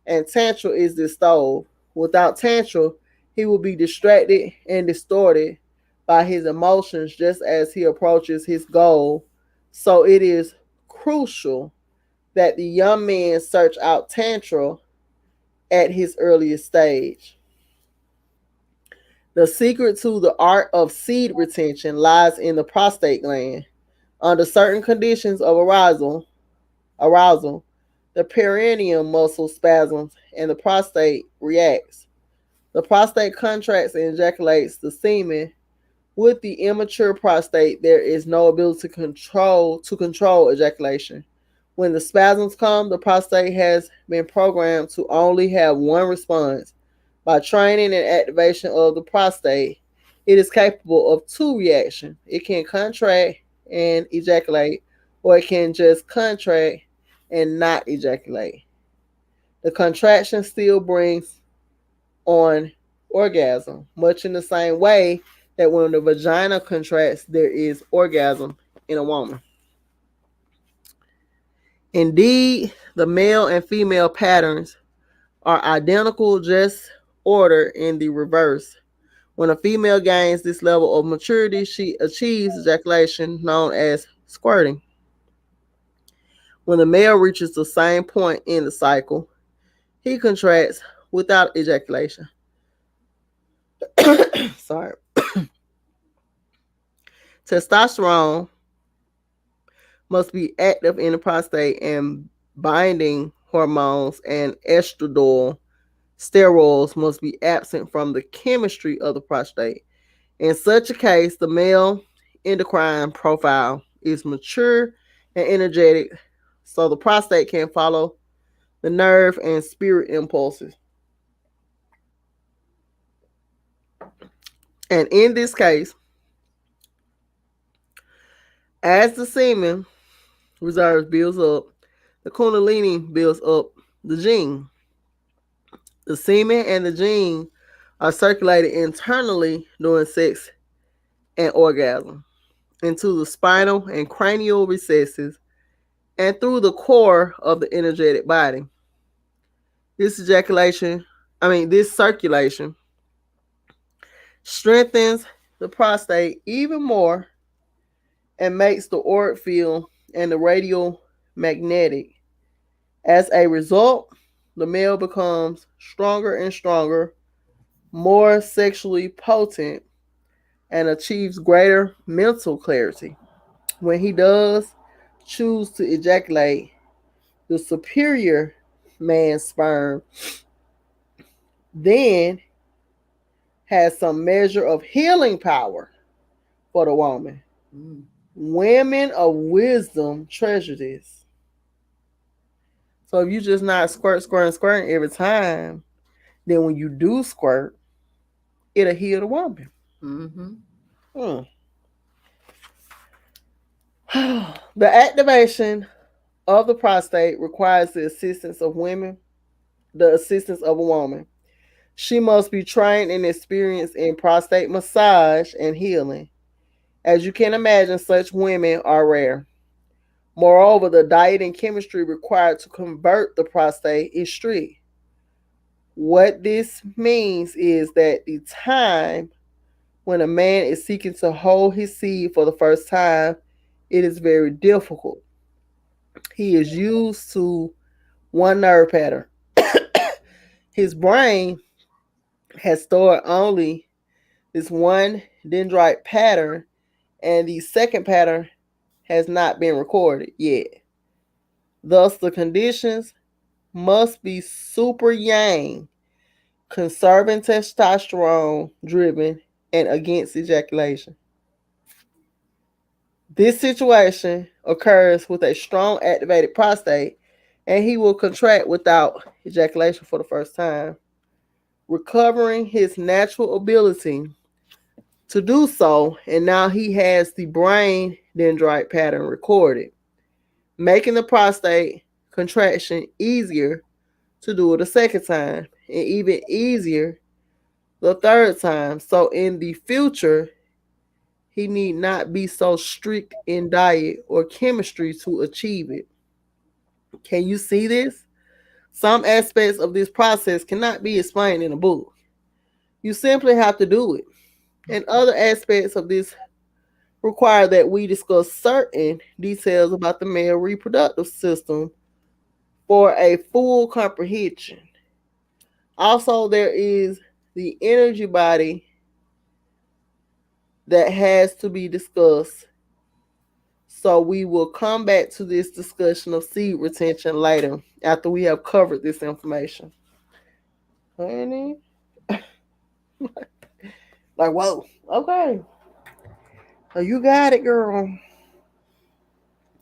and Tantra is the stove. Without Tantra, he will be distracted and distorted by his emotions just as he approaches his goal. So it is crucial that the young man search out Tantra at his earliest stage. The secret to the art of seed retention lies in the prostate gland. Under certain conditions of arousal, the perineum muscle spasms and the prostate reacts. The prostate contracts and ejaculates the semen. With the immature prostate, there is no ability to control ejaculation. When the spasms come, the prostate has been programmed to only have one response. By training and activation of the prostate, it is capable of two reactions. It can contract and ejaculate, or it can just contract and not ejaculate. The contraction still brings on orgasm, much in the same way that when the vagina contracts, there is orgasm in a woman. Indeed, the male and female patterns are identical, just ordered in the reverse. When a female gains this level of maturity, she achieves ejaculation known as squirting. When the male reaches the same point in the cycle, he contracts without ejaculation. Sorry. Testosterone must be active in the prostate, and binding hormones and estradiol steroids must be absent from the chemistry of the prostate. In such a case, the male endocrine profile is mature and energetic, so the prostate can follow the nerve and spirit impulses. And in this case, as the semen reserves builds up, The Kundalini builds up the gene. The semen and the gene are circulated internally during sex and orgasm into the spinal and cranial recesses and through the core of the energetic body. This ejaculation, this circulation strengthens the prostate even more and makes the auric field and the radial magnetic. As a result, the male becomes stronger and stronger, more sexually potent, and achieves greater mental clarity. When he does choose to ejaculate, the superior man's sperm then has some measure of healing power for the woman. Mm. Women of wisdom treasure this. So if you just not squirting every time, then when you do squirt, it'll heal the woman. Mm-hmm. Hmm. The activation of the prostate requires the assistance of a woman. She must be trained and experienced in prostate massage and healing. As you can imagine, such women are rare. Moreover, the diet and chemistry required to convert the prostate is strict. What this means is that the time when a man is seeking to hold his seed for the first time, it is very difficult. He is used to one nerve pattern. His brain has stored only this one dendrite pattern, and the second pattern has not been recorded yet. Thus, the conditions must be super yang, conserving testosterone driven, and against ejaculation. This situation occurs with a strong activated prostate, and he will contract without ejaculation for the first time, recovering his natural ability to do so, and now he has the brain dendrite pattern recorded, making the prostate contraction easier to do it a second time, and even easier the third time. So in the future, he need not be so strict in diet or chemistry to achieve it. Can you see this? Some aspects of this process cannot be explained in a book. You simply have to do it. And other aspects of this require that we discuss certain details about the male reproductive system for a full comprehension. Also, there is the energy body that has to be discussed. So we will come back to this discussion of seed retention later after we have covered this information. Honey, like, whoa, okay. So you got it, girl.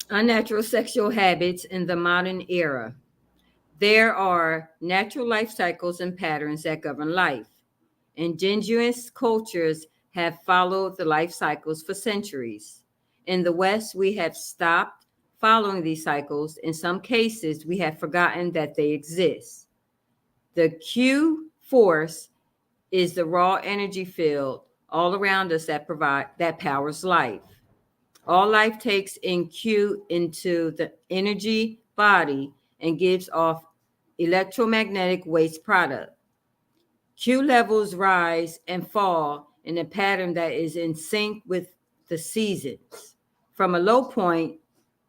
Unnatural sexual habits in the modern era. There are natural life cycles and patterns that govern life. Indigenous cultures have followed the life cycles for centuries. In the West, we have stopped following these cycles. In some cases, we have forgotten that they exist. The Q force is the raw energy field all around us that powers life. All life takes in Q into the energy body and gives off electromagnetic waste product. Q levels rise and fall in a pattern that is in sync with the seasons. From a low point,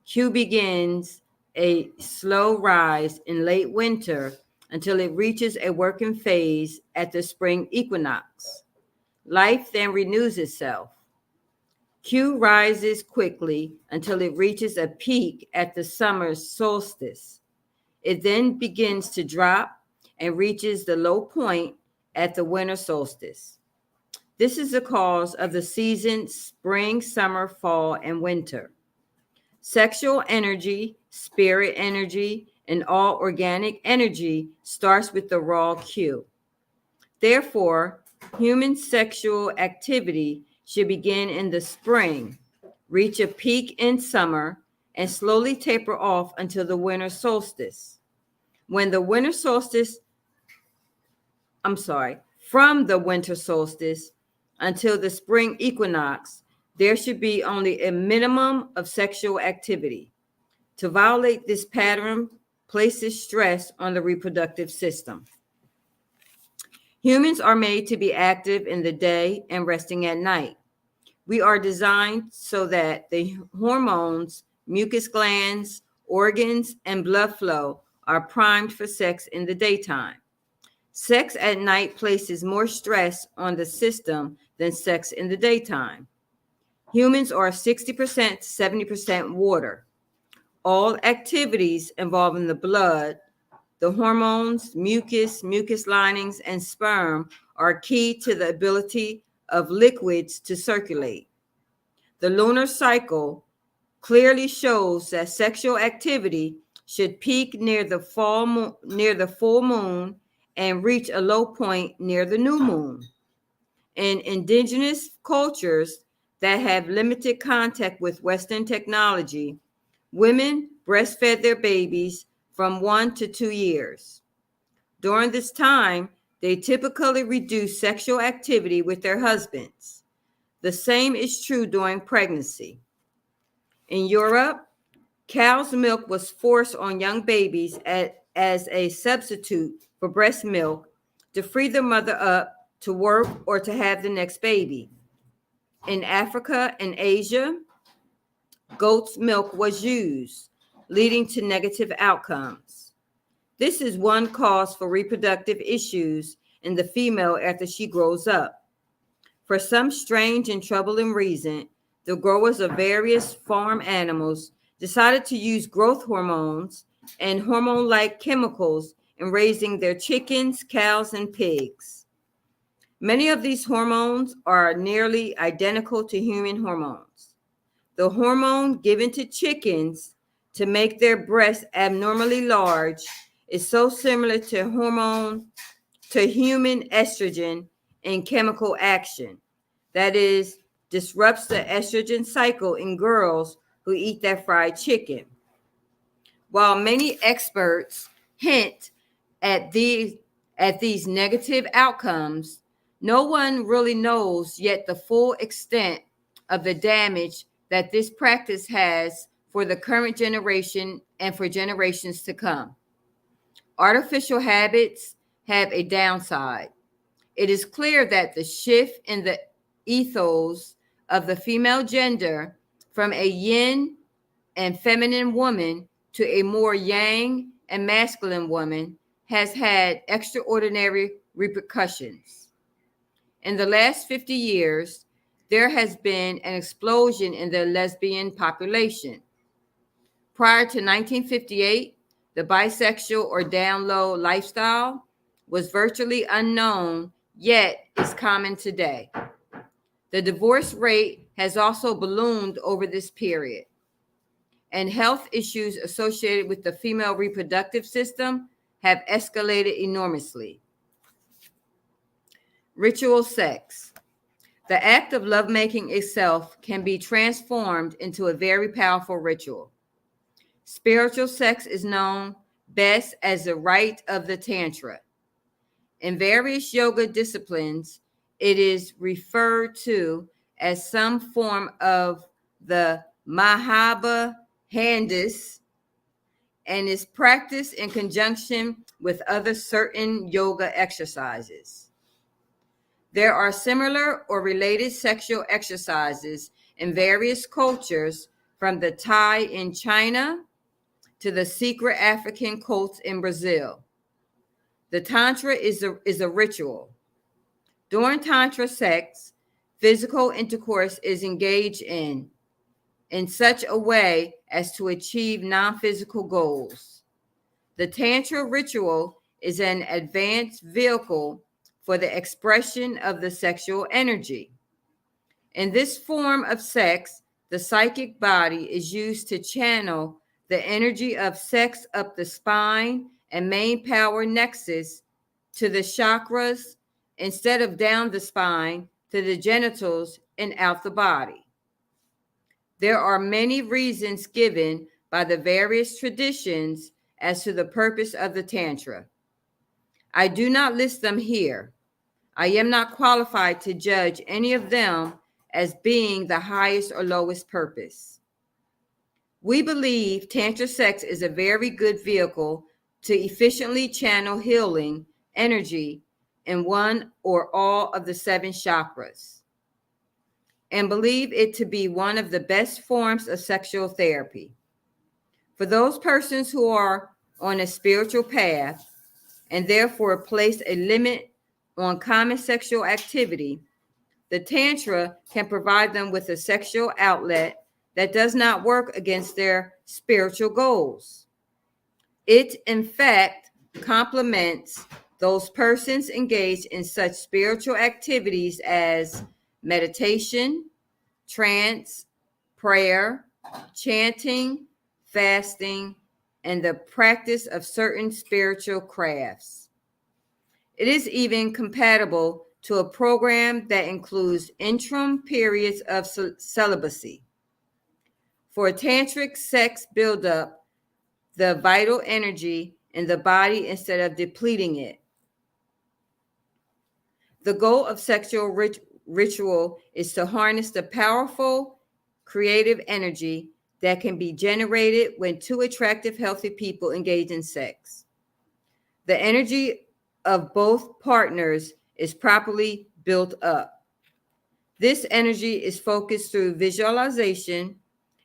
Q begins a slow rise in late winter until it reaches a working phase at the spring equinox. Life then renews itself. Q rises quickly until it reaches a peak at the summer solstice. It then begins to drop and reaches the low point at the winter solstice. This is the cause of the seasons spring, summer, fall, and winter. Sexual energy, spirit energy, and all organic energy starts with the raw Q. Therefore, human sexual activity should begin in the spring, reach a peak in summer, and slowly taper off until the winter solstice. When the winter solstice, I'm sorry, from the winter solstice until the spring equinox, there should be only a minimum of sexual activity. To violate this pattern places stress on the reproductive system. Humans are made to be active in the day and resting at night. We are designed so that the hormones, mucus glands, organs, and blood flow are primed for sex in the daytime. Sex at night places more stress on the system than sex in the daytime. Humans are 60% to 70% water. All activities involving the blood, the hormones, mucus linings, and sperm are key to the ability of liquids to circulate. The lunar cycle clearly shows that sexual activity should peak near the full moon and reach a low point near the new moon. In indigenous cultures that have limited contact with Western technology, women breastfed their babies from 1 to 2 years. During this time, they typically reduce sexual activity with their husbands. The same is true during pregnancy. In Europe, cow's milk was forced on young babies as a substitute for breast milk to free the mother up to work or to have the next baby. In Africa and Asia, goat's milk was used, leading to negative outcomes. This is one cause for reproductive issues in the female after she grows up. For some strange and troubling reason, the growers of various farm animals decided to use growth hormones and hormone-like chemicals in raising their chickens, cows, and pigs. Many of these hormones are nearly identical to human hormones. The hormone given to chickens to make their breasts abnormally large is so similar to human estrogen in chemical action. That is, disrupts the estrogen cycle in girls who eat that fried chicken. While many experts hint at these negative outcomes, no one really knows yet the full extent of the damage that this practice has for the current generation and for generations to come. Artificial habits have a downside. It is clear that the shift in the ethos of the female gender from a yin and feminine woman to a more yang and masculine woman has had extraordinary repercussions. In the last 50 years, there has been an explosion in the lesbian population. Prior to 1958, the bisexual or down low lifestyle was virtually unknown, yet is common today. The divorce rate has also ballooned over this period, and health issues associated with the female reproductive system have escalated enormously. Ritual sex. The act of lovemaking itself can be transformed into a very powerful ritual. Spiritual sex is known best as the rite of the Tantra. In various yoga disciplines, it is referred to as some form of the Mahaba Handis and is practiced in conjunction with other certain yoga exercises. There are similar or related sexual exercises in various cultures, from the Thai in China to the secret African cults in Brazil. The Tantra is a ritual. During Tantra sex, physical intercourse is engaged in such a way as to achieve non-physical goals. The Tantra ritual is an advanced vehicle for the expression of the sexual energy. In this form of sex, the psychic body is used to channel the energy of sex up the spine and main power nexus to the chakras instead of down the spine to the genitals and out the body. There are many reasons given by the various traditions as to the purpose of the Tantra. I do not list them here. I am not qualified to judge any of them as being the highest or lowest purpose. We believe Tantra sex is a very good vehicle to efficiently channel healing energy in one or all of the 7 chakras, and believe it to be one of the best forms of sexual therapy. For those persons who are on a spiritual path and therefore place a limit on common sexual activity, the Tantra can provide them with a sexual outlet that does not work against their spiritual goals. It, in fact, complements those persons engaged in such spiritual activities as meditation, trance, prayer, chanting, fasting, and the practice of certain spiritual crafts. It is even compatible to a program that includes interim periods of celibacy. For a tantric sex buildup, the vital energy in the body instead of depleting it. The goal of sexual ritual is to harness the powerful creative energy that can be generated when 2 attractive, healthy people engage in sex. The energy of both partners is properly built up. This energy is focused through visualization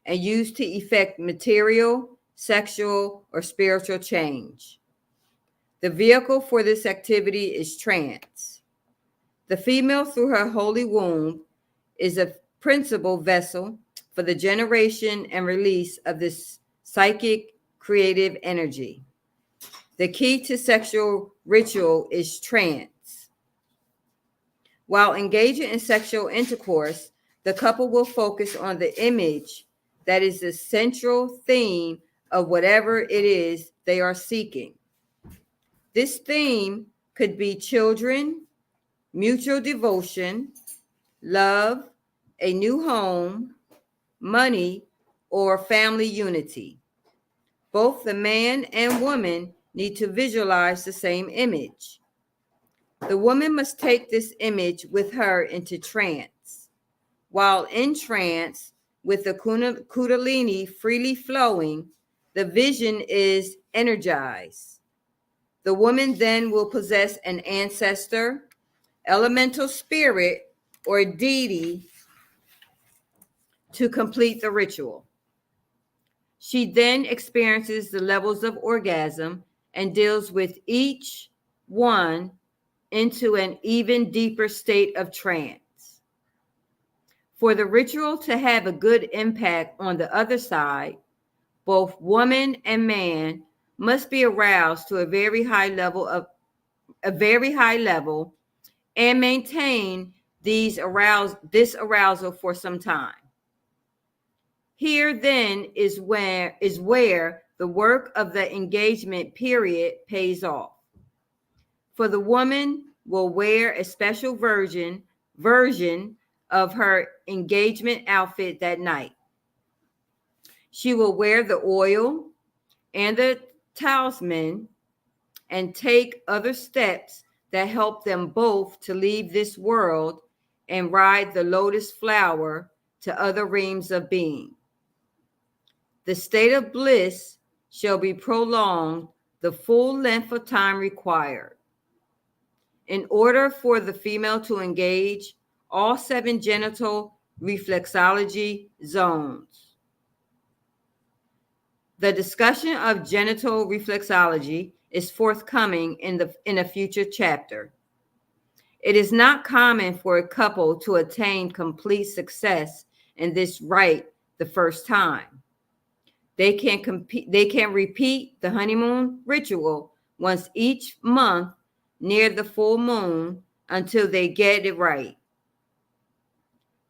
and used to effect material, sexual, or spiritual change. The vehicle for this activity is trance. The female, through her holy womb, is a principal vessel for the generation and release of this psychic creative energy. The key to sexual ritual is trance. While engaging in sexual intercourse, the couple will focus on the image that is the central theme of whatever it is they are seeking. This theme could be children, mutual devotion, love, a new home, money, or family unity. Both the man and woman need to visualize the same image. The woman must take this image with her into trance. While in trance, with the Kundalini freely flowing, the vision is energized. The woman then will possess an ancestor, elemental spirit, or deity to complete the ritual. She then experiences the levels of orgasm and deals with each one into an even deeper state of trance. For the ritual to have a good impact on the other side, both woman and man must be aroused to a very high level and maintain this arousal for some time. Here then is where the work of the engagement period pays off. For the woman will wear a special version of her engagement outfit that night. She will wear the oil and the talisman and take other steps that help them both to leave this world and ride the lotus flower to other realms of being. The state of bliss shall be prolonged the full length of time required. In order for the female to engage all 7 genital reflexology zones. The discussion of genital reflexology is forthcoming in a future chapter. It is not common for a couple to attain complete success in this rite the first time. They can repeat the honeymoon ritual once each month near the full moon until they get it right.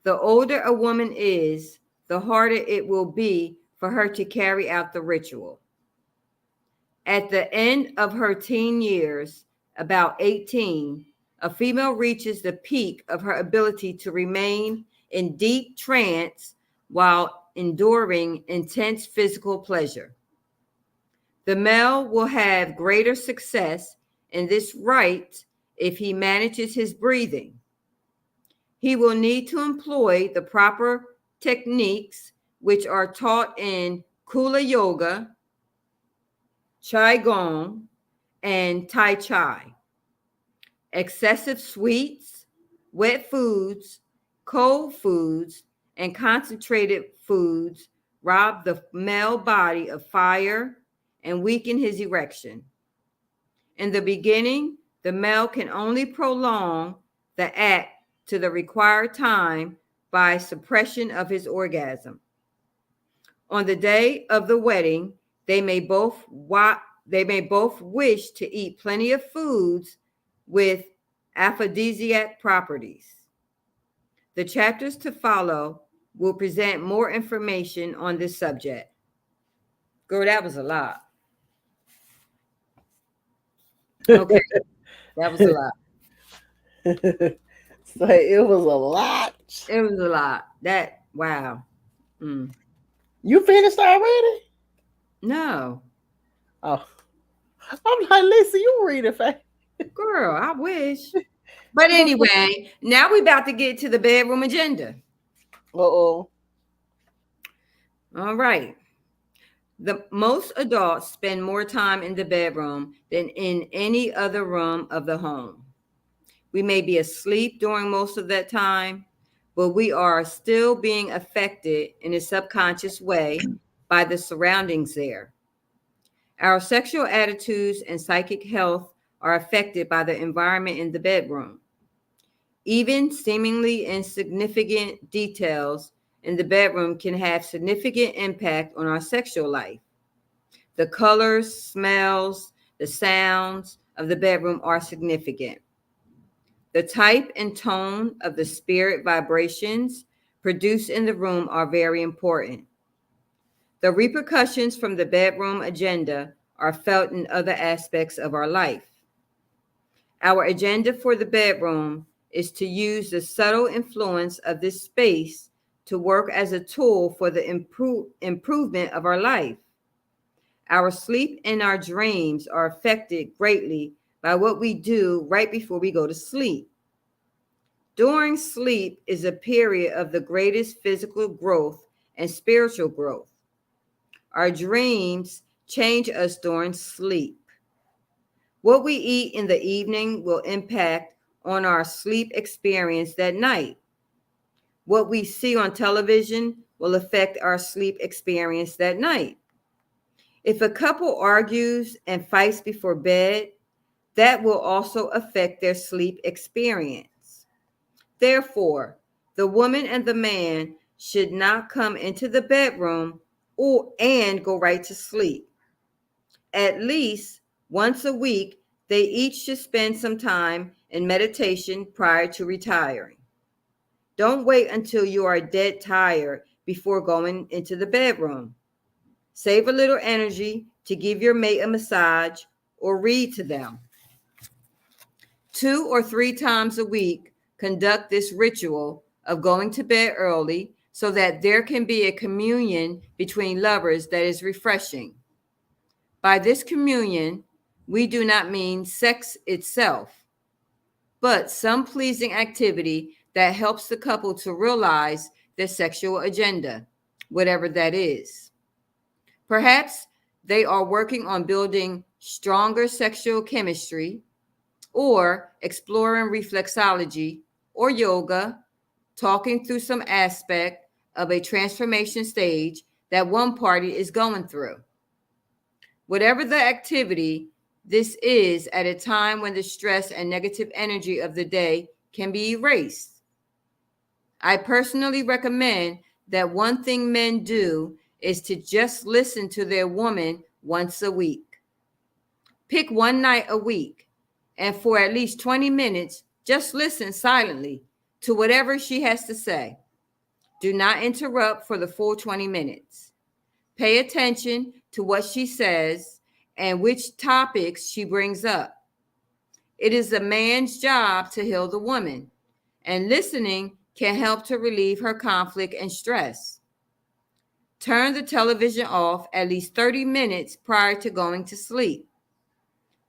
The older a woman is, the harder it will be for her to carry out the ritual. At the end of her teen years, about 18, a female reaches the peak of her ability to remain in deep trance while enduring intense physical pleasure. The male will have greater success in this rite if he manages his breathing. He will need to employ the proper techniques which are taught in Kula Yoga, Qigong, and Tai Chi. Excessive sweets, wet foods, cold foods, and concentrated foods rob the male body of fire and weaken his erection. In the beginning, the male can only prolong the act to the required time by suppression of his orgasm. On the day of the wedding, they may both wish to eat plenty of foods with aphrodisiac properties. The chapters to follow will present more information on this subject. Girl, that was a lot. Okay, that was a lot. So it was a lot. It was a lot. That, wow. You finished already? No. Oh. I'm like, Lisa, you read it fast. Girl, I wish. But anyway, now we're about to get to the bedroom agenda. Uh-oh. All right. Most adults spend more time in the bedroom than in any other room of the home. We may be asleep during most of that time, but we are still being affected in a subconscious way by the surroundings there. Our sexual attitudes and psychic health are affected by the environment in the bedroom. Even seemingly insignificant details in the bedroom can have significant impact on our sexual life. The colors, smells, the sounds of the bedroom are significant. The type and tone of the spirit vibrations produced in the room are very important. The repercussions from the bedroom agenda are felt in other aspects of our life. Our agenda for the bedroom is to use the subtle influence of this space to work as a tool for the improvement of our life. Our sleep and our dreams are affected greatly by what we do right before we go to sleep. During sleep is a period of the greatest physical growth and spiritual growth. Our dreams change us during sleep. What we eat in the evening will impact on our sleep experience that night. What we see on television will affect our sleep experience that night. If a couple argues and fights before bed, that will also affect their sleep experience. Therefore, the woman and the man should not come into the bedroom and go right to sleep. At least once a week, they each should spend some time in meditation prior to retiring. Don't wait until you are dead tired before going into the bedroom. Save a little energy to give your mate a massage or read to them. 2 or 3 times a week, conduct this ritual of going to bed early so that there can be a communion between lovers that is refreshing. By this communion, we do not mean sex itself, but some pleasing activity that helps the couple to realize their sexual agenda, whatever that is. Perhaps they are working on building stronger sexual chemistry, or exploring reflexology or yoga, talking through some aspect of a transformation stage that one party is going through. Whatever the activity, this is at a time when the stress and negative energy of the day can be erased. I personally recommend that one thing men do is to just listen to their woman once a week. Pick one night a week, and for at least 20 minutes, just listen silently to whatever she has to say. Do not interrupt for the full 20 minutes. Pay attention to what she says and which topics she brings up. It is a man's job to heal the woman, and listening can help to relieve her conflict and stress. Turn the television off at least 30 minutes prior to going to sleep.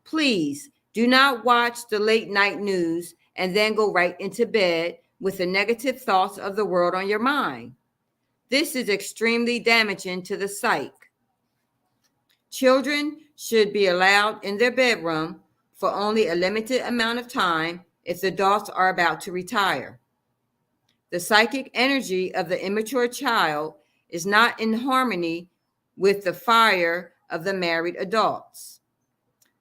Please do not watch the late night news and then go right into bed with the negative thoughts of the world on your mind. This is extremely damaging to the psyche. Children should be allowed in their bedroom for only a limited amount of time if the adults are about to retire. The psychic energy of the immature child is not in harmony with the fire of the married adults.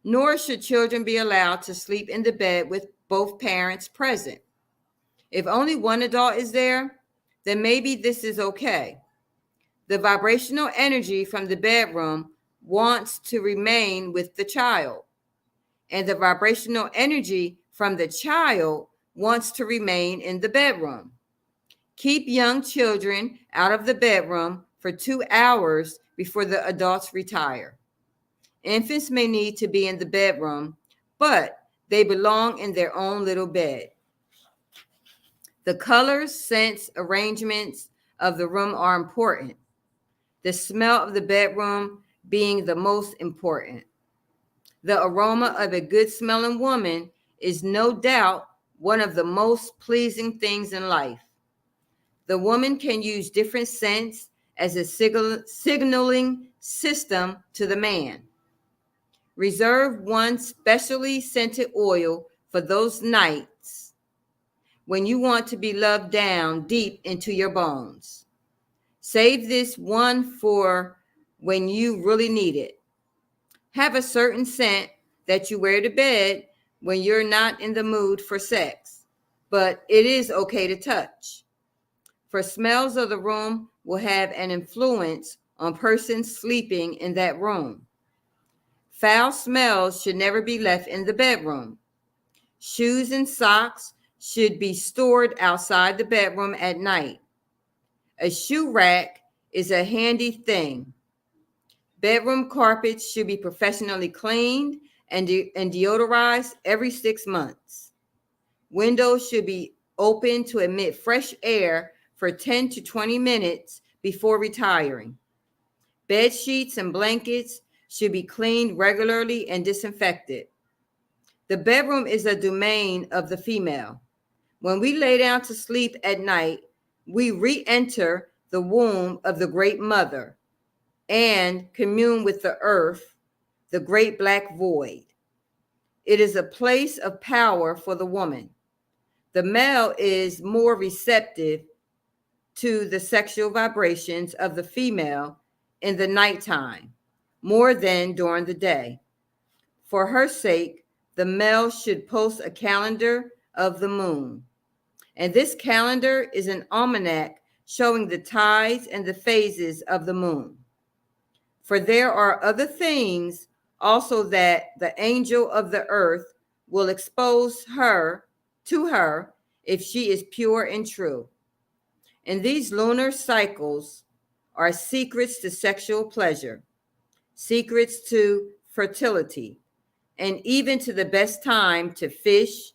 Nor should children be allowed to sleep in the bed with both parents present. If only one adult is there, then maybe this is okay. The vibrational energy from the bedroom wants to remain with the child, and the vibrational energy from the child wants to remain in the bedroom. Keep young children out of the bedroom for 2 hours before the adults retire. Infants may need to be in the bedroom, but they belong in their own little bed. The colors, scents, arrangements of the room are important. The smell of the bedroom being the most important. The aroma of a good smelling woman is no doubt one of the most pleasing things in life. The woman can use different scents as a signaling system to the man. Reserve one specially scented oil for those nights when you want to be loved down deep into your bones. Save this one for when you really need it. Have a certain scent that you wear to bed when you're not in the mood for sex, but it is okay to touch. For smells of the room will have an influence on persons sleeping in that room. Foul smells should never be left in the bedroom. Shoes and socks should be stored outside the bedroom at night. A shoe rack is a handy thing. Bedroom carpets should be professionally cleaned and deodorized every 6 months. Windows should be open to admit fresh air for 10 to 20 minutes before retiring. Bed sheets and blankets should be cleaned regularly and disinfected. The bedroom is a domain of the female. When we lay down to sleep at night, we re-enter the womb of the great mother and commune with the earth, the great black void. It is a place of power for the woman. The male is more receptive to the sexual vibrations of the female in the nighttime, more than during the day. For her sake, the male should post a calendar of the moon. And this calendar is an almanac showing the tides and the phases of the moon. For there are other things also that the angel of the earth will expose her to her if she is pure and true. And these lunar cycles are secrets to sexual pleasure, secrets to fertility, and even to the best time to fish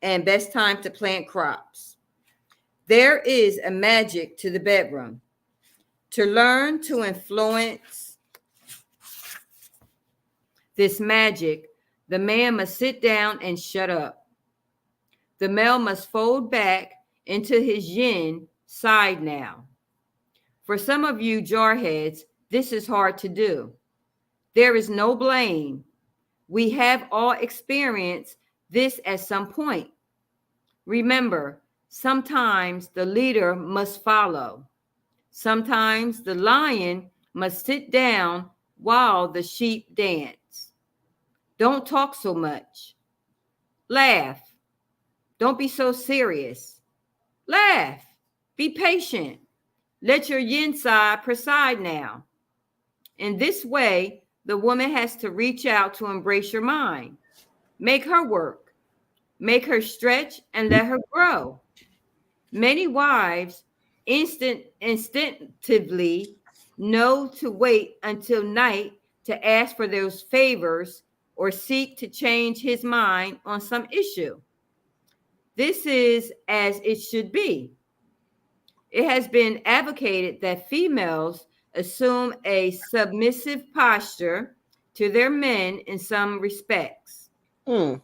and best time to plant crops. There is a magic to the bedroom. To learn to influence this magic, the man must sit down and shut up. The male must fold back into his yin side now. For some of you jarheads, this is hard to do. There is no blame. We have all experienced this at some point. Remember, sometimes the leader must follow. Sometimes the lion must sit down while the sheep dance. Don't talk so much. Laugh. Don't be so serious. Laugh. Be patient. Let your yin side preside now. In this way, the woman has to reach out to embrace your mind. Make her work. Make her stretch and let her grow. Many wives instinctively know to wait until night to ask for those favors or seek to change his mind on some issue. This is as it should be. It has been advocated that females, assume a submissive posture to their men in some respects. Mm.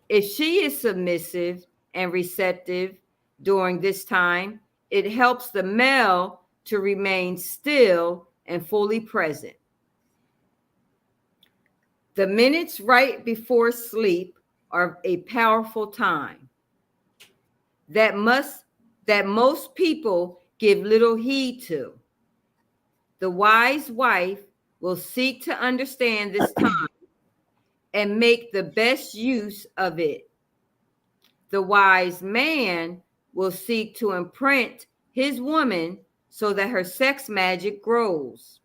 If she is submissive and receptive during this time, it helps the male to remain still and fully present. The minutes right before sleep are a powerful time that most people give little heed to. The wise wife will seek to understand this time and make the best use of it. The wise man will seek to imprint his woman so that her sex magic grows.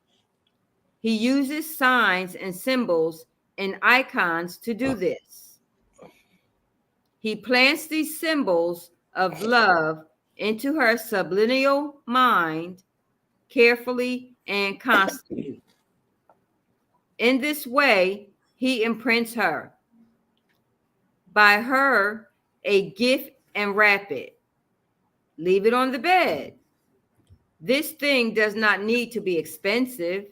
He uses signs and symbols and icons to do this. He plants these symbols of love into her subliminal mind carefully and constantly. In this way, he imprints her. Buy her a gift and wrap it. Leave it on the bed. This thing does not need to be expensive.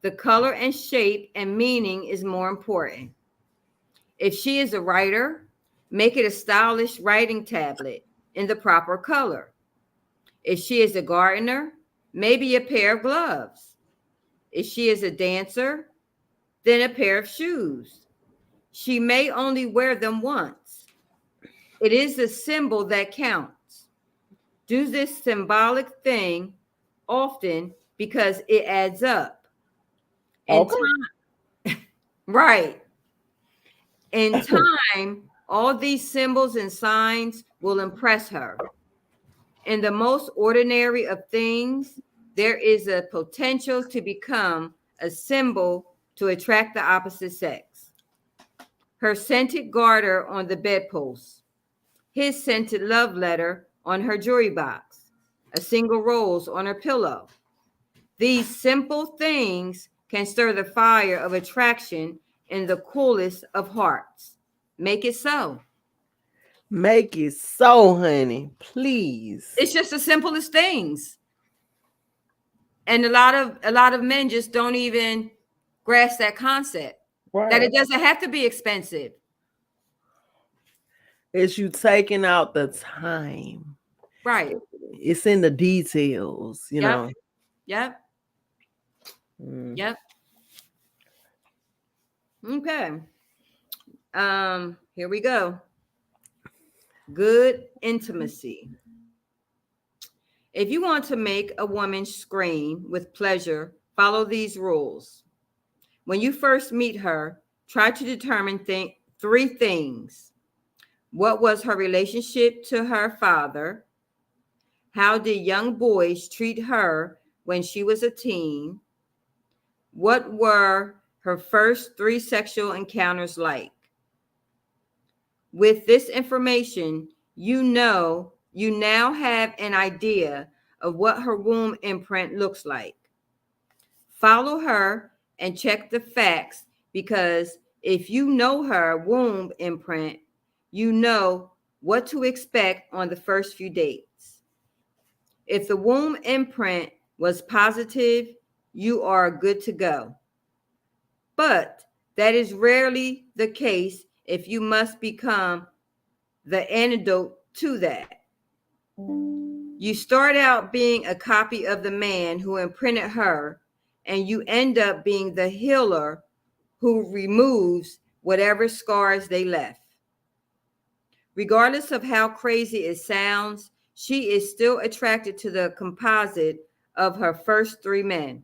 The color and shape and meaning is more important. If she is a writer, make it a stylish writing tablet in the proper color. If she is a gardener, maybe a pair of gloves. If she is a dancer, then a pair of shoes. She may only wear them once. It is the symbol that counts. Do this symbolic thing often because it adds up. In Okay. time, right. In time, all these symbols and signs will impress her. In the most ordinary of things, there is a potential to become a symbol to attract the opposite sex. Her scented garter on the bedpost, his scented love letter on her jewelry box, a single rose on her pillow. These simple things can stir the fire of attraction in the coolest of hearts. Make it so. Make it so, honey. Please. It's just the simplest things. And a lot of men just don't even grasp that concept. That Right. it doesn't have to be expensive. It's you taking out the time. Right. It's in the details, Yep. Yep. Mm. Yep. Okay. Here we go. Good intimacy. If you want to make a woman scream with pleasure, follow these rules. When you first meet her, try to determine three things. What was her relationship to her father? How did young boys treat her when she was a teen? What were her first three sexual encounters like? With this information, you now have an idea of what her womb imprint looks like. Follow her and check the facts because if you know her womb imprint, you know what to expect on the first few dates. If the womb imprint was positive, you are good to go. But that is rarely the case if you must become the antidote to that. You start out being a copy of the man who imprinted her, and you end up being the healer who removes whatever scars they left. Regardless of how crazy it sounds, she is still attracted to the composite of her first three men.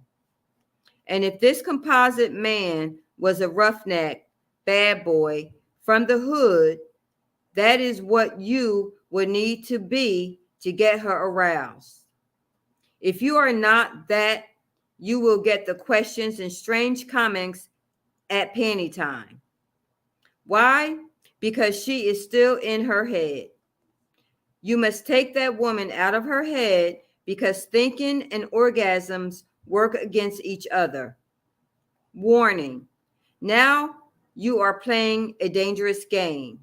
And if this composite man was a roughneck, bad boy from the hood, that is what you would need to be to get her aroused. If you are not that, you will get the questions and strange comments at panty time. Why? Because she is still in her head. You must take that woman out of her head because thinking and orgasms work against each other. Warning. Now you are playing a dangerous game.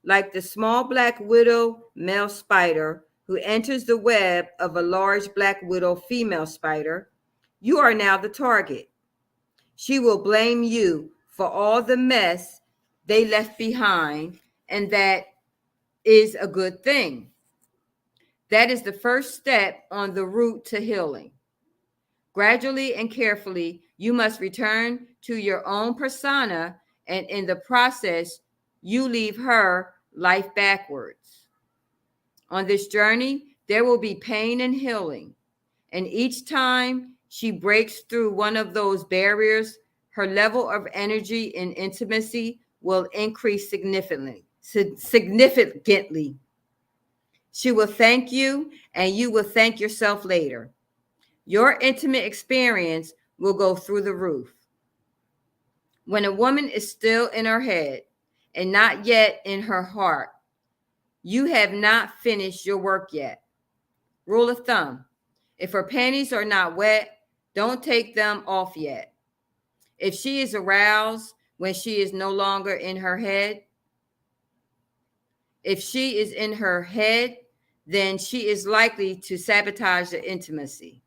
Like the small black widow male spider who enters the web of a large black widow female spider, You are now the target. She will blame you for all the mess they left behind, and that is a good thing. That is the first step on the route to healing. Gradually and carefully, you must return to your own persona, and in the process, you leave her life backwards. On this journey, there will be pain and healing, and each time she breaks through one of those barriers, her level of energy and intimacy will increase significantly. Significantly. She will thank you, and you will thank yourself later. Your intimate experience will go through the roof. When a woman is still in her head and not yet in her heart, you have not finished your work yet. Rule of thumb: if her panties are not wet, don't take them off yet. If she is aroused when she is no longer in her head, if she is in her head, then she is likely to sabotage the intimacy.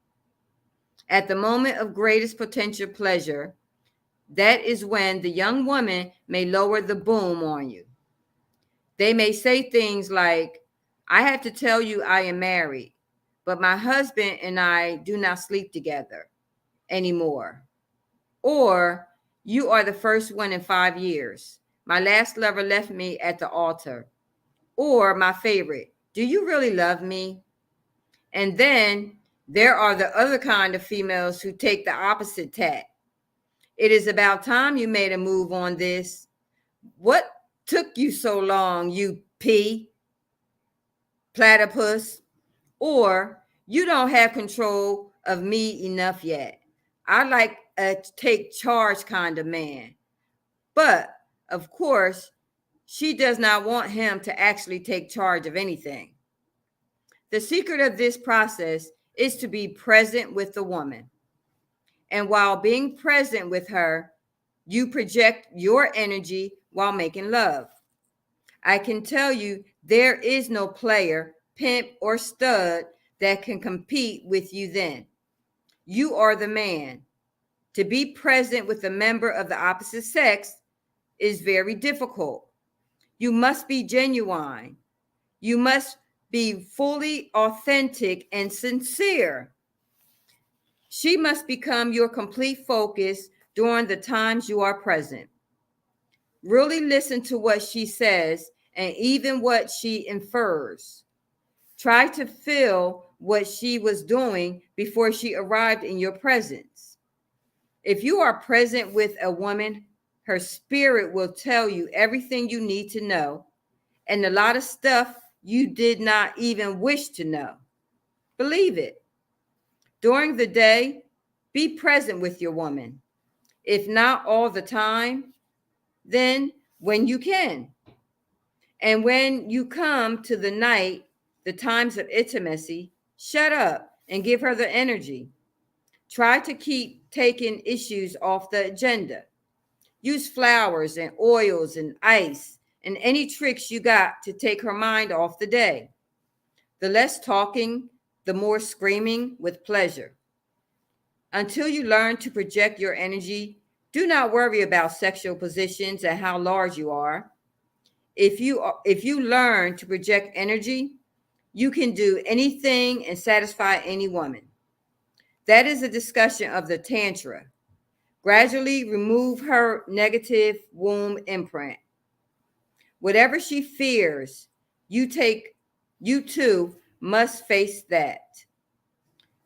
At the moment of greatest potential pleasure, that is when the young woman may lower the boom on you. They may say things like, I have to tell you I am married, but my husband and I do not sleep together anymore. Or, you are the first one in 5 years. My last lover left me at the altar. Or, my favorite, do you really love me? And then there are the other kind of females who take the opposite tack. It is about time you made a move on this. What took you so long, you platypus? Or, you don't have control of me enough yet. I like a take charge kind of man. But, of course, she does not want him to actually take charge of anything. The secret of this process is to be present with the woman. And while being present with her, you project your energy while making love. I can tell you there is no player, pimp, or stud that can compete with you then. You are the man. To be present with a member of the opposite sex is very difficult. You must be genuine. You must be fully authentic and sincere. She must become your complete focus during the times you are present. Really listen to what she says and even what she infers. Try to feel what she was doing before she arrived in your presence. If you are present with a woman, her spirit will tell you everything you need to know and a lot of stuff you did not even wish to know. Believe it. During the day, be present with your woman. If not all the time, then when you can. And when you come to the night, the times of intimacy, shut up and give her the energy. Try to keep taking issues off the agenda. Use flowers and oils and ice and any tricks you got to take her mind off the day. The less talking, the more screaming with pleasure. Until you learn to project your energy, do not worry about sexual positions and how large you are. If you learn to project energy, you can do anything and satisfy any woman. That is a discussion of the Tantra. Gradually remove her negative womb imprint. Whatever she fears, you too must face that.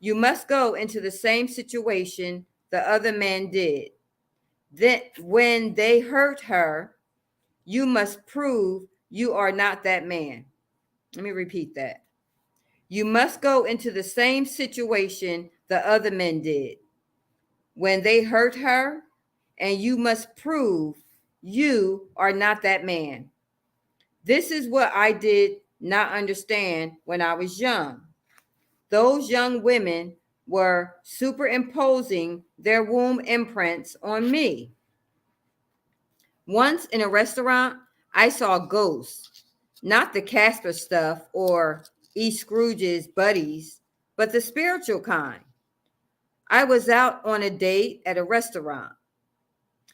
You must go into the same situation the other man did. Then when they hurt her, you must prove you are not that man. Let me repeat that. You must go into the same situation the other men did when they hurt her, and you must prove you are not that man. This is what I did not understand when I was young. Those young women were superimposing their womb imprints on me. Once in a restaurant, I saw ghosts, not the Casper stuff or E. Scrooge's buddies, but the spiritual kind. I was out on a date at a restaurant.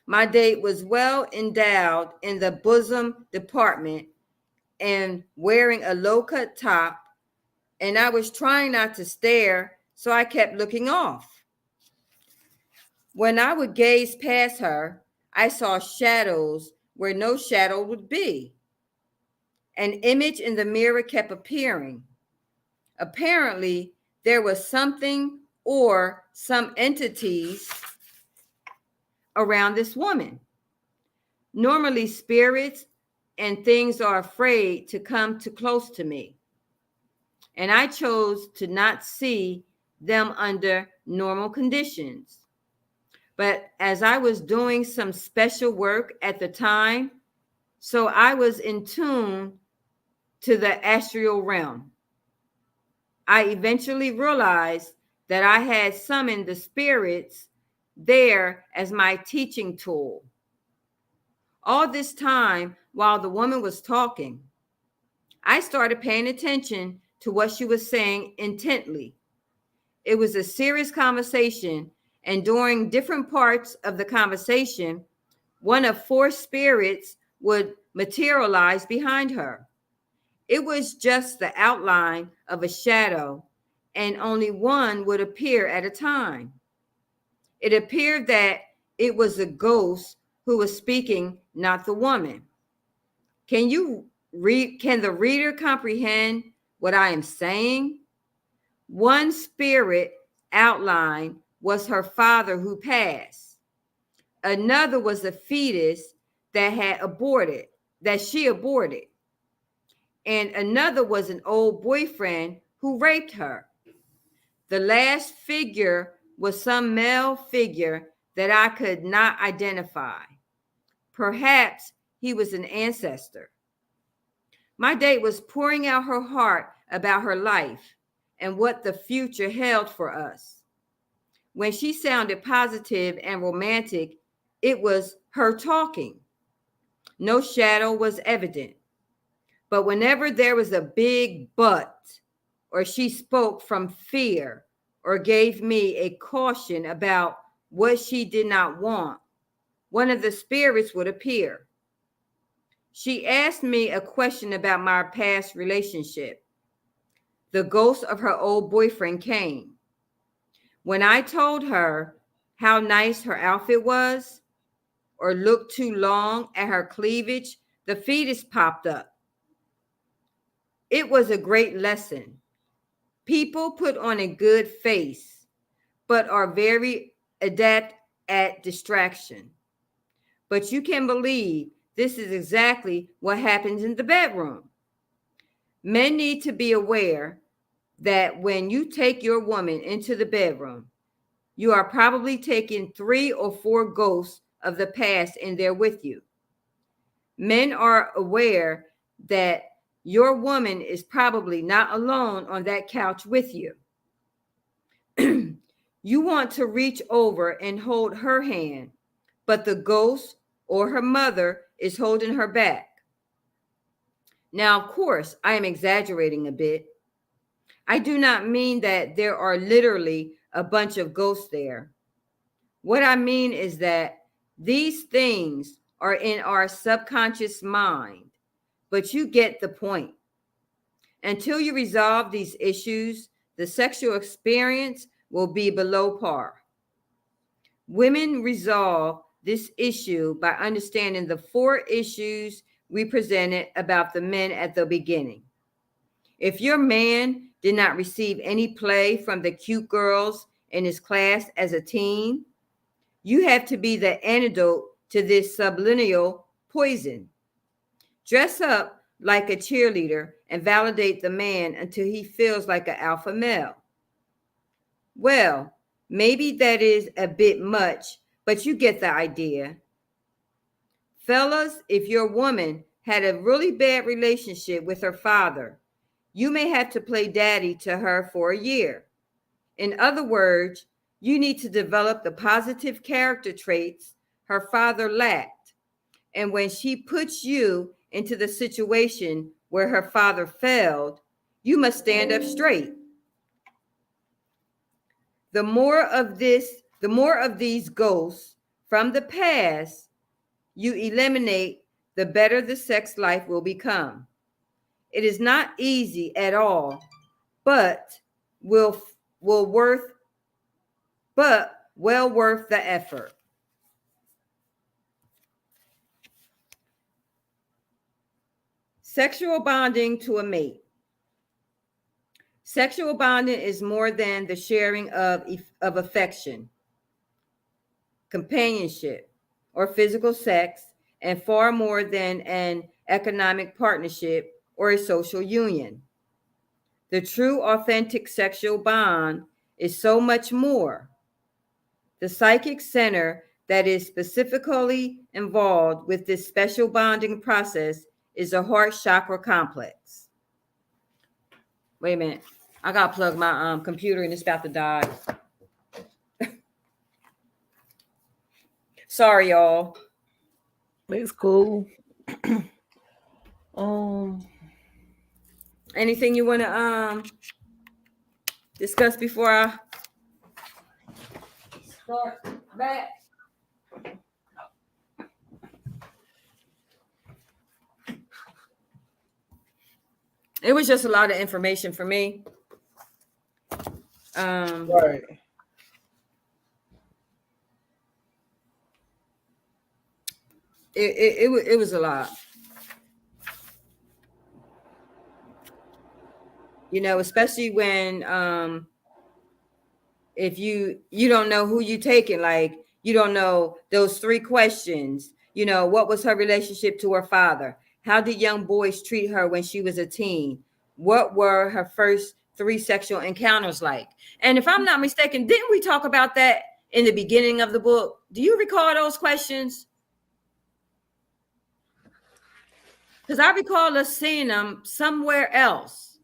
My date was well endowed in the bosom department and wearing a low cut top, and I was trying not to stare, so I kept looking off. When I would gaze past her, I saw shadows where no shadow would be. An image in the mirror kept appearing. Apparently, there was something or some entities around this woman. Normally, spirits and things are afraid to come too close to me, and I chose to not see them under normal conditions. But as I was doing some special work at the time, so I was in tune to the astral realm. I eventually realized that I had summoned the spirits there as my teaching tool. All this time, while the woman was talking, I started paying attention to what she was saying intently. It was a serious conversation, and during different parts of the conversation, one of four spirits would materialize behind her. It was just the outline of a shadow, and only one would appear at a time. It appeared that it was the ghost who was speaking, not the woman. Can the reader comprehend what I am saying? One spirit outline was her father who passed. Another was a fetus that she aborted. And another was an old boyfriend who raped her. The last figure was some male figure that I could not identify. Perhaps he was an ancestor. My date was pouring out her heart about her life and what the future held for us. When she sounded positive and romantic, it was her talking. No shadow was evident. But whenever there was a big but, or she spoke from fear, or gave me a caution about what she did not want, one of the spirits would appear. She asked me a question about my past relationship. The ghost of her old boyfriend came. When I told her how nice her outfit was, or looked too long at her cleavage, the fetus popped up. It was a great lesson. People put on a good face, but are very adept at distraction. But you can believe this is exactly what happens in the bedroom. Men need to be aware that when you take your woman into the bedroom, you are probably taking 3 or 4 ghosts of the past in there with you. Men are aware that your woman is probably not alone on that couch with you. You want to reach over and hold her hand, but the ghost or her mother is holding her back. Now, of course, I am exaggerating a bit. I do not mean that there are literally a bunch of ghosts there. What I mean is that these things are in our subconscious mind, but you get the point. Until you resolve these issues, the sexual experience will be below par. Women resolve this issue by understanding the 4 issues we presented about the men at the beginning. If your man did not receive any play from the cute girls in his class as a teen, you have to be the antidote to this subliminal poison. Dress up like a cheerleader and validate the man until he feels like an alpha male. Well, maybe that is a bit much, but you get the idea. Fellas, if your woman had a really bad relationship with her father, you may have to play daddy to her for a year. In other words, you need to develop the positive character traits her father lacked. And when she puts you into the situation where her father failed, you must stand up straight. The more of these ghosts from the past you eliminate, the better the sex life will become. It is not easy at all, but will will worth but well worth the effort. Sexual bonding to a mate. Sexual bonding is more than the sharing of affection, companionship, or physical sex, and far more than an economic partnership or a social union. The true, authentic sexual bond is so much more. The psychic center that is specifically involved with this special bonding process is the heart chakra complex. Wait a minute. I gotta plug my computer and it's about to die. Sorry, y'all. It's cool. um, Anything you want to discuss before I start back? It was just a lot of information for me. right. It was a lot. Especially when if you don't know who you taking, like you don't know those three questions. What was her relationship to her father? How did young boys treat her when she was a teen? What were her first three sexual encounters like? And if I'm not mistaken, didn't we talk about that in the beginning of the book? Do you recall those questions? Because I recall us seeing them somewhere else.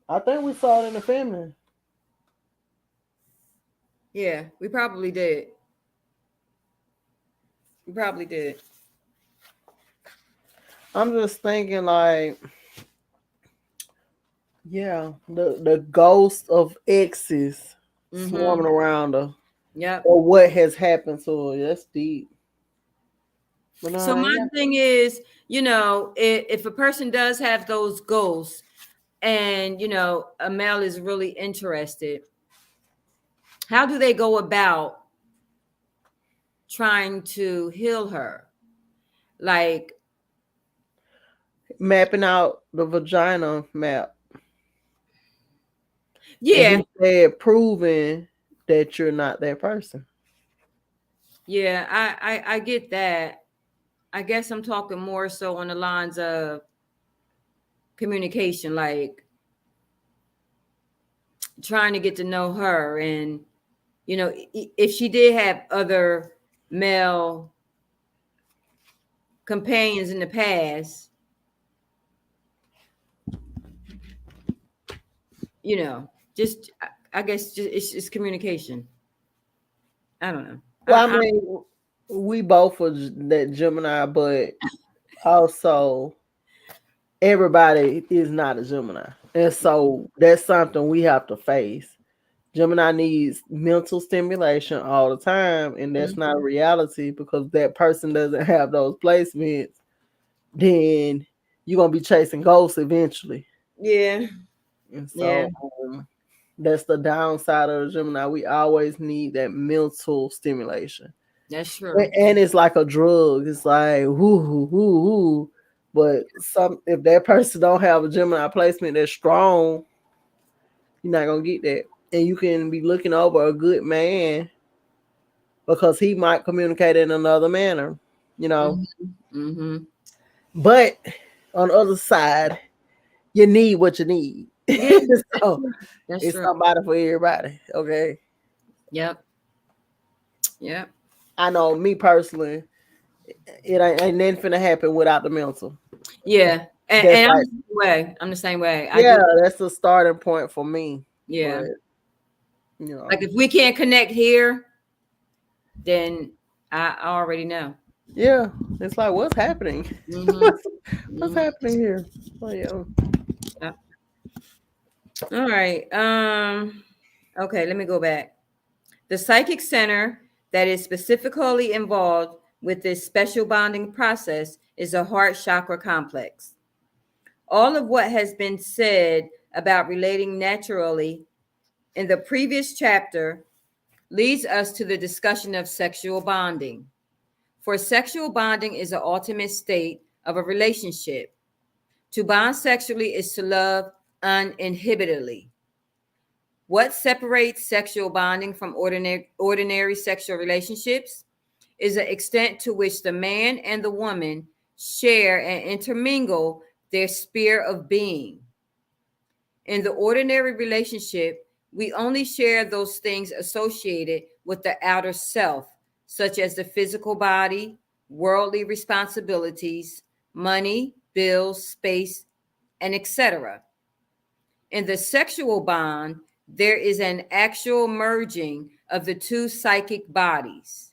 I think we saw it in the feminine. Yeah, we probably did. We probably did. I'm just thinking, like, yeah, the ghost of exes swarming around her. Yep. Or what has happened to her. That's deep. But So no, my yeah. thing is, if a person does have those ghosts and, a male is really interested, how do they go about trying to heal her? Like, Mapping out the vagina map. yeah, And he said proving that you're not that person. yeah, I get that. I guess I'm talking more so on the lines of communication, like trying to get to know her. And, if she did have other male companions in the past, just I guess it's communication. I don't know. Well, I mean, we both were that Gemini, but also everybody is not a Gemini. And so that's something we have to face. Gemini needs mental stimulation all the time, and that's not a reality because that person doesn't have those placements. Then you're gonna be chasing ghosts eventually. Yeah, And yeah, so that's the downside of the Gemini. We always need that mental stimulation. that's true. And it's like a drug. It's like whoo, whoo, whoo. But if that person don't have a Gemini placement that's strong, you're not gonna get that. And you can be looking over a good man because he might communicate in another manner, you know. Mm-hmm. But on the other side, you need what you need. Yeah, So that's it's true. somebody for everybody. Okay. Yep. Yep. I know me personally, it ain't nothing finna happen without the mental. Yeah. And, That's and I'm like, the same way. I'm the same way. I yeah, do. that's the starting point for me. Yeah. But you know, Like if we can't connect here, then I already know. yeah, it's like what's happening? Mm-hmm. What's happening here? Oh yeah. Uh, All right. Okay, let me go back. The psychic center that is specifically involved with this special bonding process is the heart chakra complex. All of what has been said about relating naturally in the previous chapter leads us to the discussion of sexual bonding. For sexual bonding is the ultimate state of a relationship. To bond sexually is to love uninhibitedly. What separates sexual bonding from ordinary sexual relationships is the extent to which the man and the woman share and intermingle their sphere of being. In the ordinary relationship, we only share those things associated with the outer self, such as the physical body, worldly responsibilities, money, bills, space, and etc. In the sexual bond, there is an actual merging of the two psychic bodies,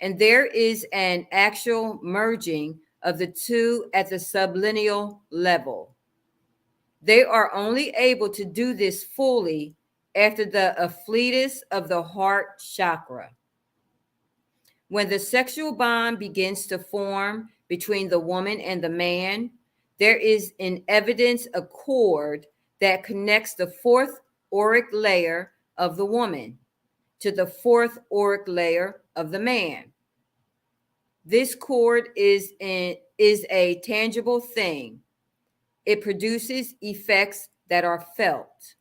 and there is an actual merging of the two at the sublineal level. They are only able to do this fully after the affletus of the heart chakra. When the sexual bond begins to form between the woman and the man, there is in evidence a cord that connects the fourth auric layer of the woman to the fourth auric layer of the man. This cord is a tangible thing. It produces effects that are felt.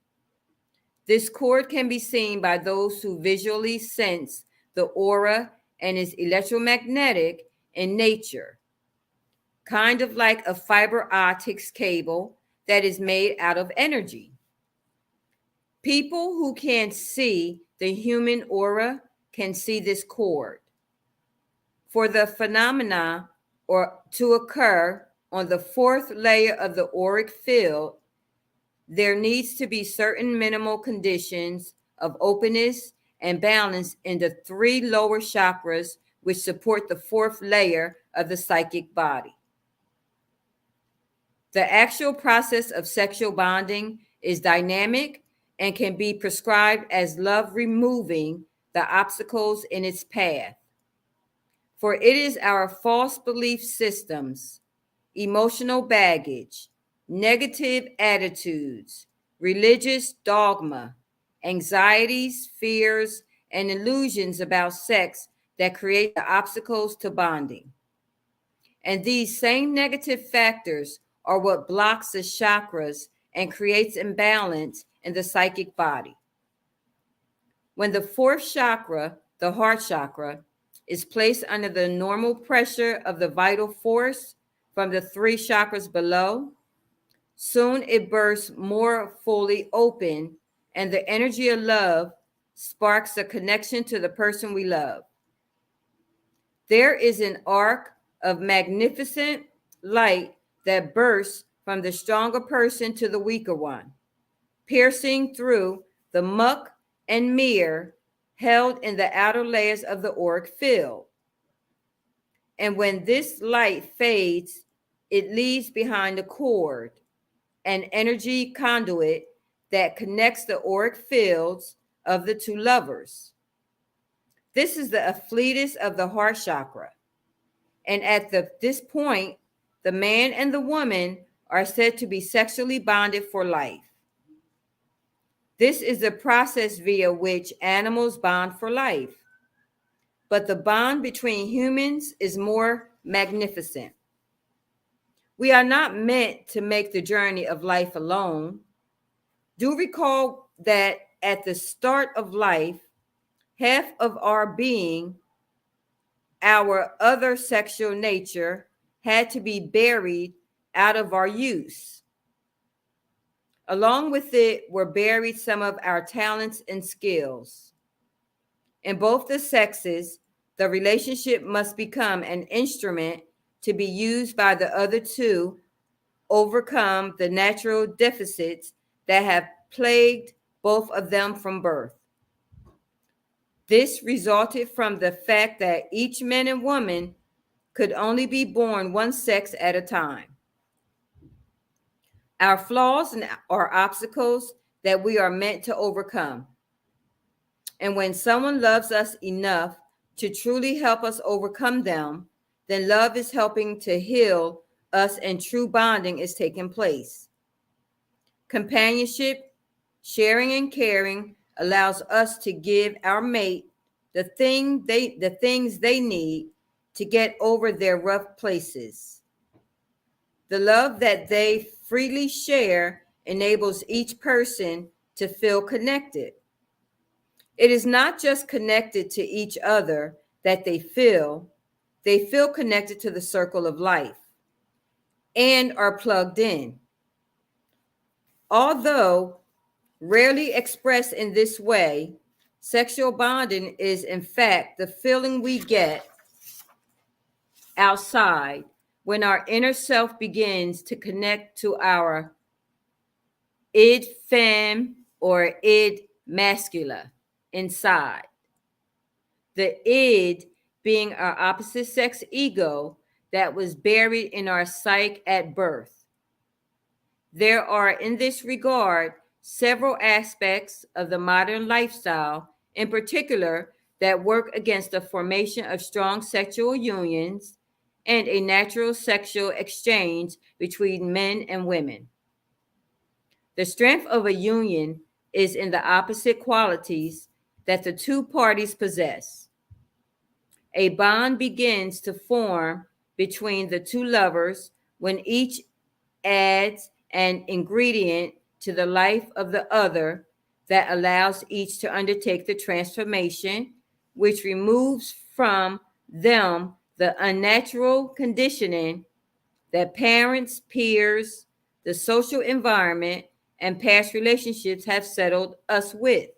This cord can be seen by those who visually sense the aura and is electromagnetic in nature, kind of like a fiber optics cable that is made out of energy. People who can see the human aura can see this cord. For the phenomena or to occur on the fourth layer of the auric field, there needs to be certain minimal conditions of openness and balance in the three lower chakras, which support the fourth layer of the psychic body. The actual process of sexual bonding is dynamic and can be prescribed as love removing the obstacles in its path. For it is our false belief systems, emotional baggage, negative attitudes, religious dogma, anxieties, fears, and illusions about sex that create the obstacles to bonding. And these same negative factors are what blocks the chakras and creates imbalance in the psychic body. When the fourth chakra, the heart chakra, is placed under the normal pressure of the vital force from the three chakras below, soon it bursts more fully open, and the energy of love sparks a connection to the person we love. There is an arc of magnificent light that bursts from the stronger person to the weaker one, piercing through the muck and mire held in the outer layers of the auric field. And when this light fades, it leaves behind a cord, an energy conduit that connects the auric fields of the two lovers. This is the affletus of the heart chakra. And at this point, the man and the woman are said to be sexually bonded for life. This is the process via which animals bond for life. But the bond between humans is more magnificent. We are not meant to make the journey of life alone. Do recall that at the start of life, half of our being, our other sexual nature, had to be buried out of our use. Along with it were buried some of our talents and skills. In both the sexes, the relationship must become an instrument to be used by the other two, overcome the natural deficits that have plagued both of them from birth. This resulted from the fact that each man and woman could only be born one sex at a time. our flaws and our obstacles that we are meant to overcome. And when someone loves us enough to truly help us overcome them, then love is helping to heal us and true bonding is taking place. Companionship, sharing and caring allows us to give our mate the things they need to get over their rough places. The love that they freely share enables each person to feel connected. It is not just connected to each other that they feel connected to the circle of life and are plugged in. Although rarely expressed in this way, sexual bonding is in fact the feeling we get outside when our inner self begins to connect to our id fem or id mascula inside. The id being our opposite sex ego that was buried in our psyche at birth. There are, in this regard, several aspects of the modern lifestyle, in particular, that work against the formation of strong sexual unions and a natural sexual exchange between men and women. The strength of a union is in the opposite qualities that the two parties possess. A bond begins to form between the two lovers when each adds an ingredient to the life of the other that allows each to undertake the transformation, which removes from them the unnatural conditioning that parents, peers, the social environment, and past relationships have settled us with.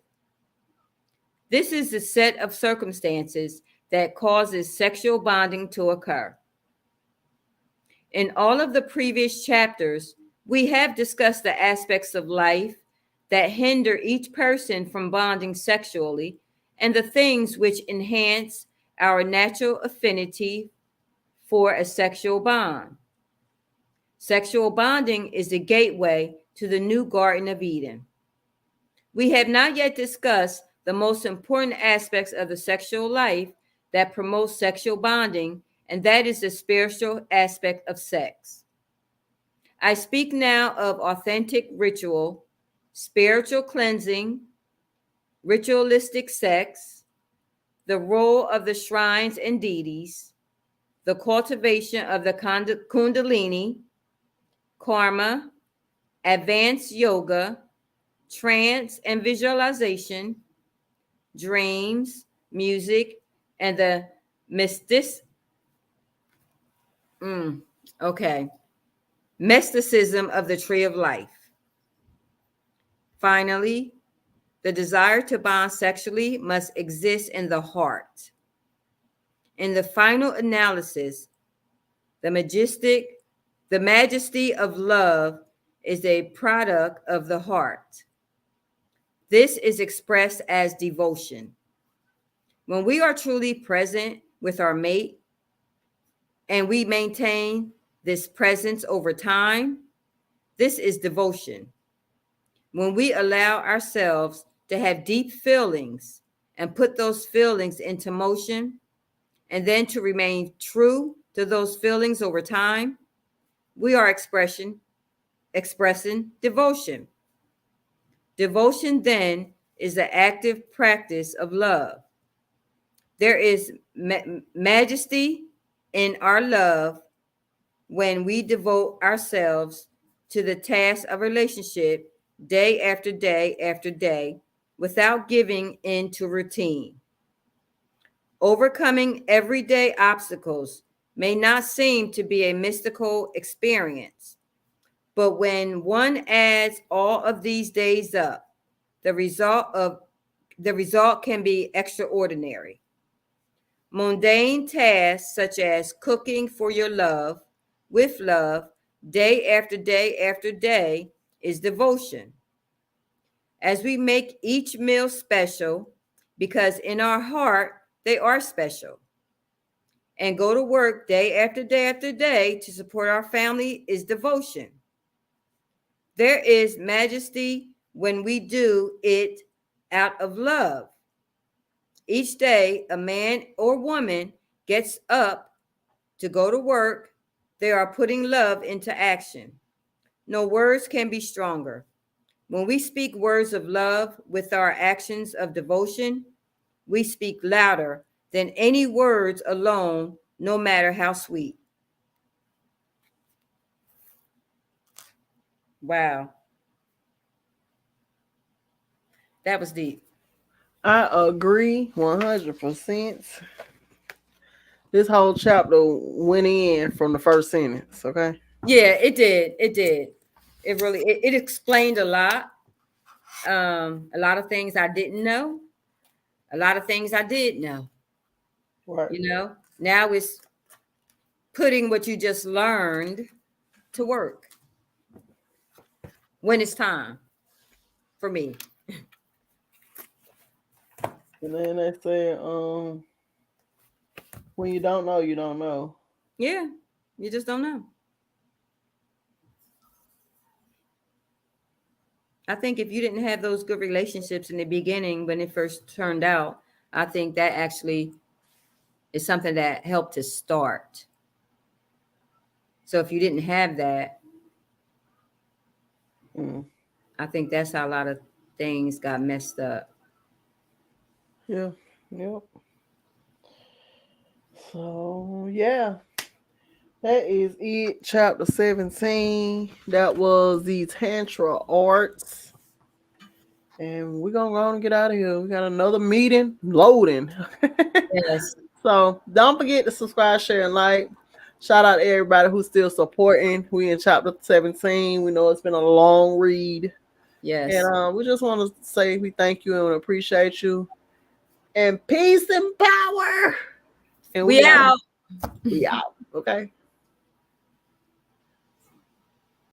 This is the set of circumstances that causes sexual bonding to occur. In all of the previous chapters, we have discussed the aspects of life that hinder each person from bonding sexually and the things which enhance our natural affinity for a sexual bond. Sexual bonding is the gateway to the new Garden of Eden. We have not yet discussed the most important aspects of the sexual life that promotes sexual bonding, and that is the spiritual aspect of sex. I speak now of authentic ritual, spiritual cleansing, ritualistic sex, the role of the shrines and deities, the cultivation of the kundalini, karma, advanced yoga, trance and visualization, dreams, music, and the mystic. Okay. Mysticism of the tree of life. Finally, the desire to bond sexually must exist in the heart. In the final analysis, the majesty of love is a product of the heart. This is expressed as devotion. When we are truly present with our mate and we maintain this presence over time, this is devotion. When we allow ourselves to have deep feelings and put those feelings into motion, and then to remain true to those feelings over time, we are expressing devotion. Devotion then is the active practice of love. There is majesty in our love when we devote ourselves to the task of relationship day after day after day without giving in to routine. Overcoming everyday obstacles may not seem to be a mystical experience, but when one adds all of these days up, the result can be extraordinary. Mundane tasks such as cooking for your love, with love, day after day after day, is devotion. As we make each meal special, because in our heart, they are special, and go to work day after day after day to support our family is devotion. There is majesty when we do it out of love. Each day, a man or woman gets up to go to work. They are putting love into action. No words can be stronger. When we speak words of love with our actions of devotion, we speak louder than any words alone, no matter how sweet. Wow, that was deep. I agree 100%. This whole chapter went in from the first sentence, okay? Yeah, it did. It did. It really it explained a lot of things I didn't know, a lot of things I did know. Right. Now it's putting what you just learned to work when it's time for me. And then they say, when you don't know, you don't know. Yeah, you just don't know. I think if you didn't have those good relationships in the beginning when it first turned out, I think that actually is something that helped to start. So if you didn't have that, Mm. I think that's how a lot of things got messed up. Yeah. Yep. So yeah, that is it. Chapter 17. That was the Tantra arts. And we're gonna go on and get out of here. We got another meeting loading. Yes, So don't forget to subscribe, share, and like. Shout out to everybody who's still supporting. We in chapter 17. We know it's been a long read. And yes. we just want to say we thank you and appreciate you. And peace and power. And We we out. out. We out. Okay.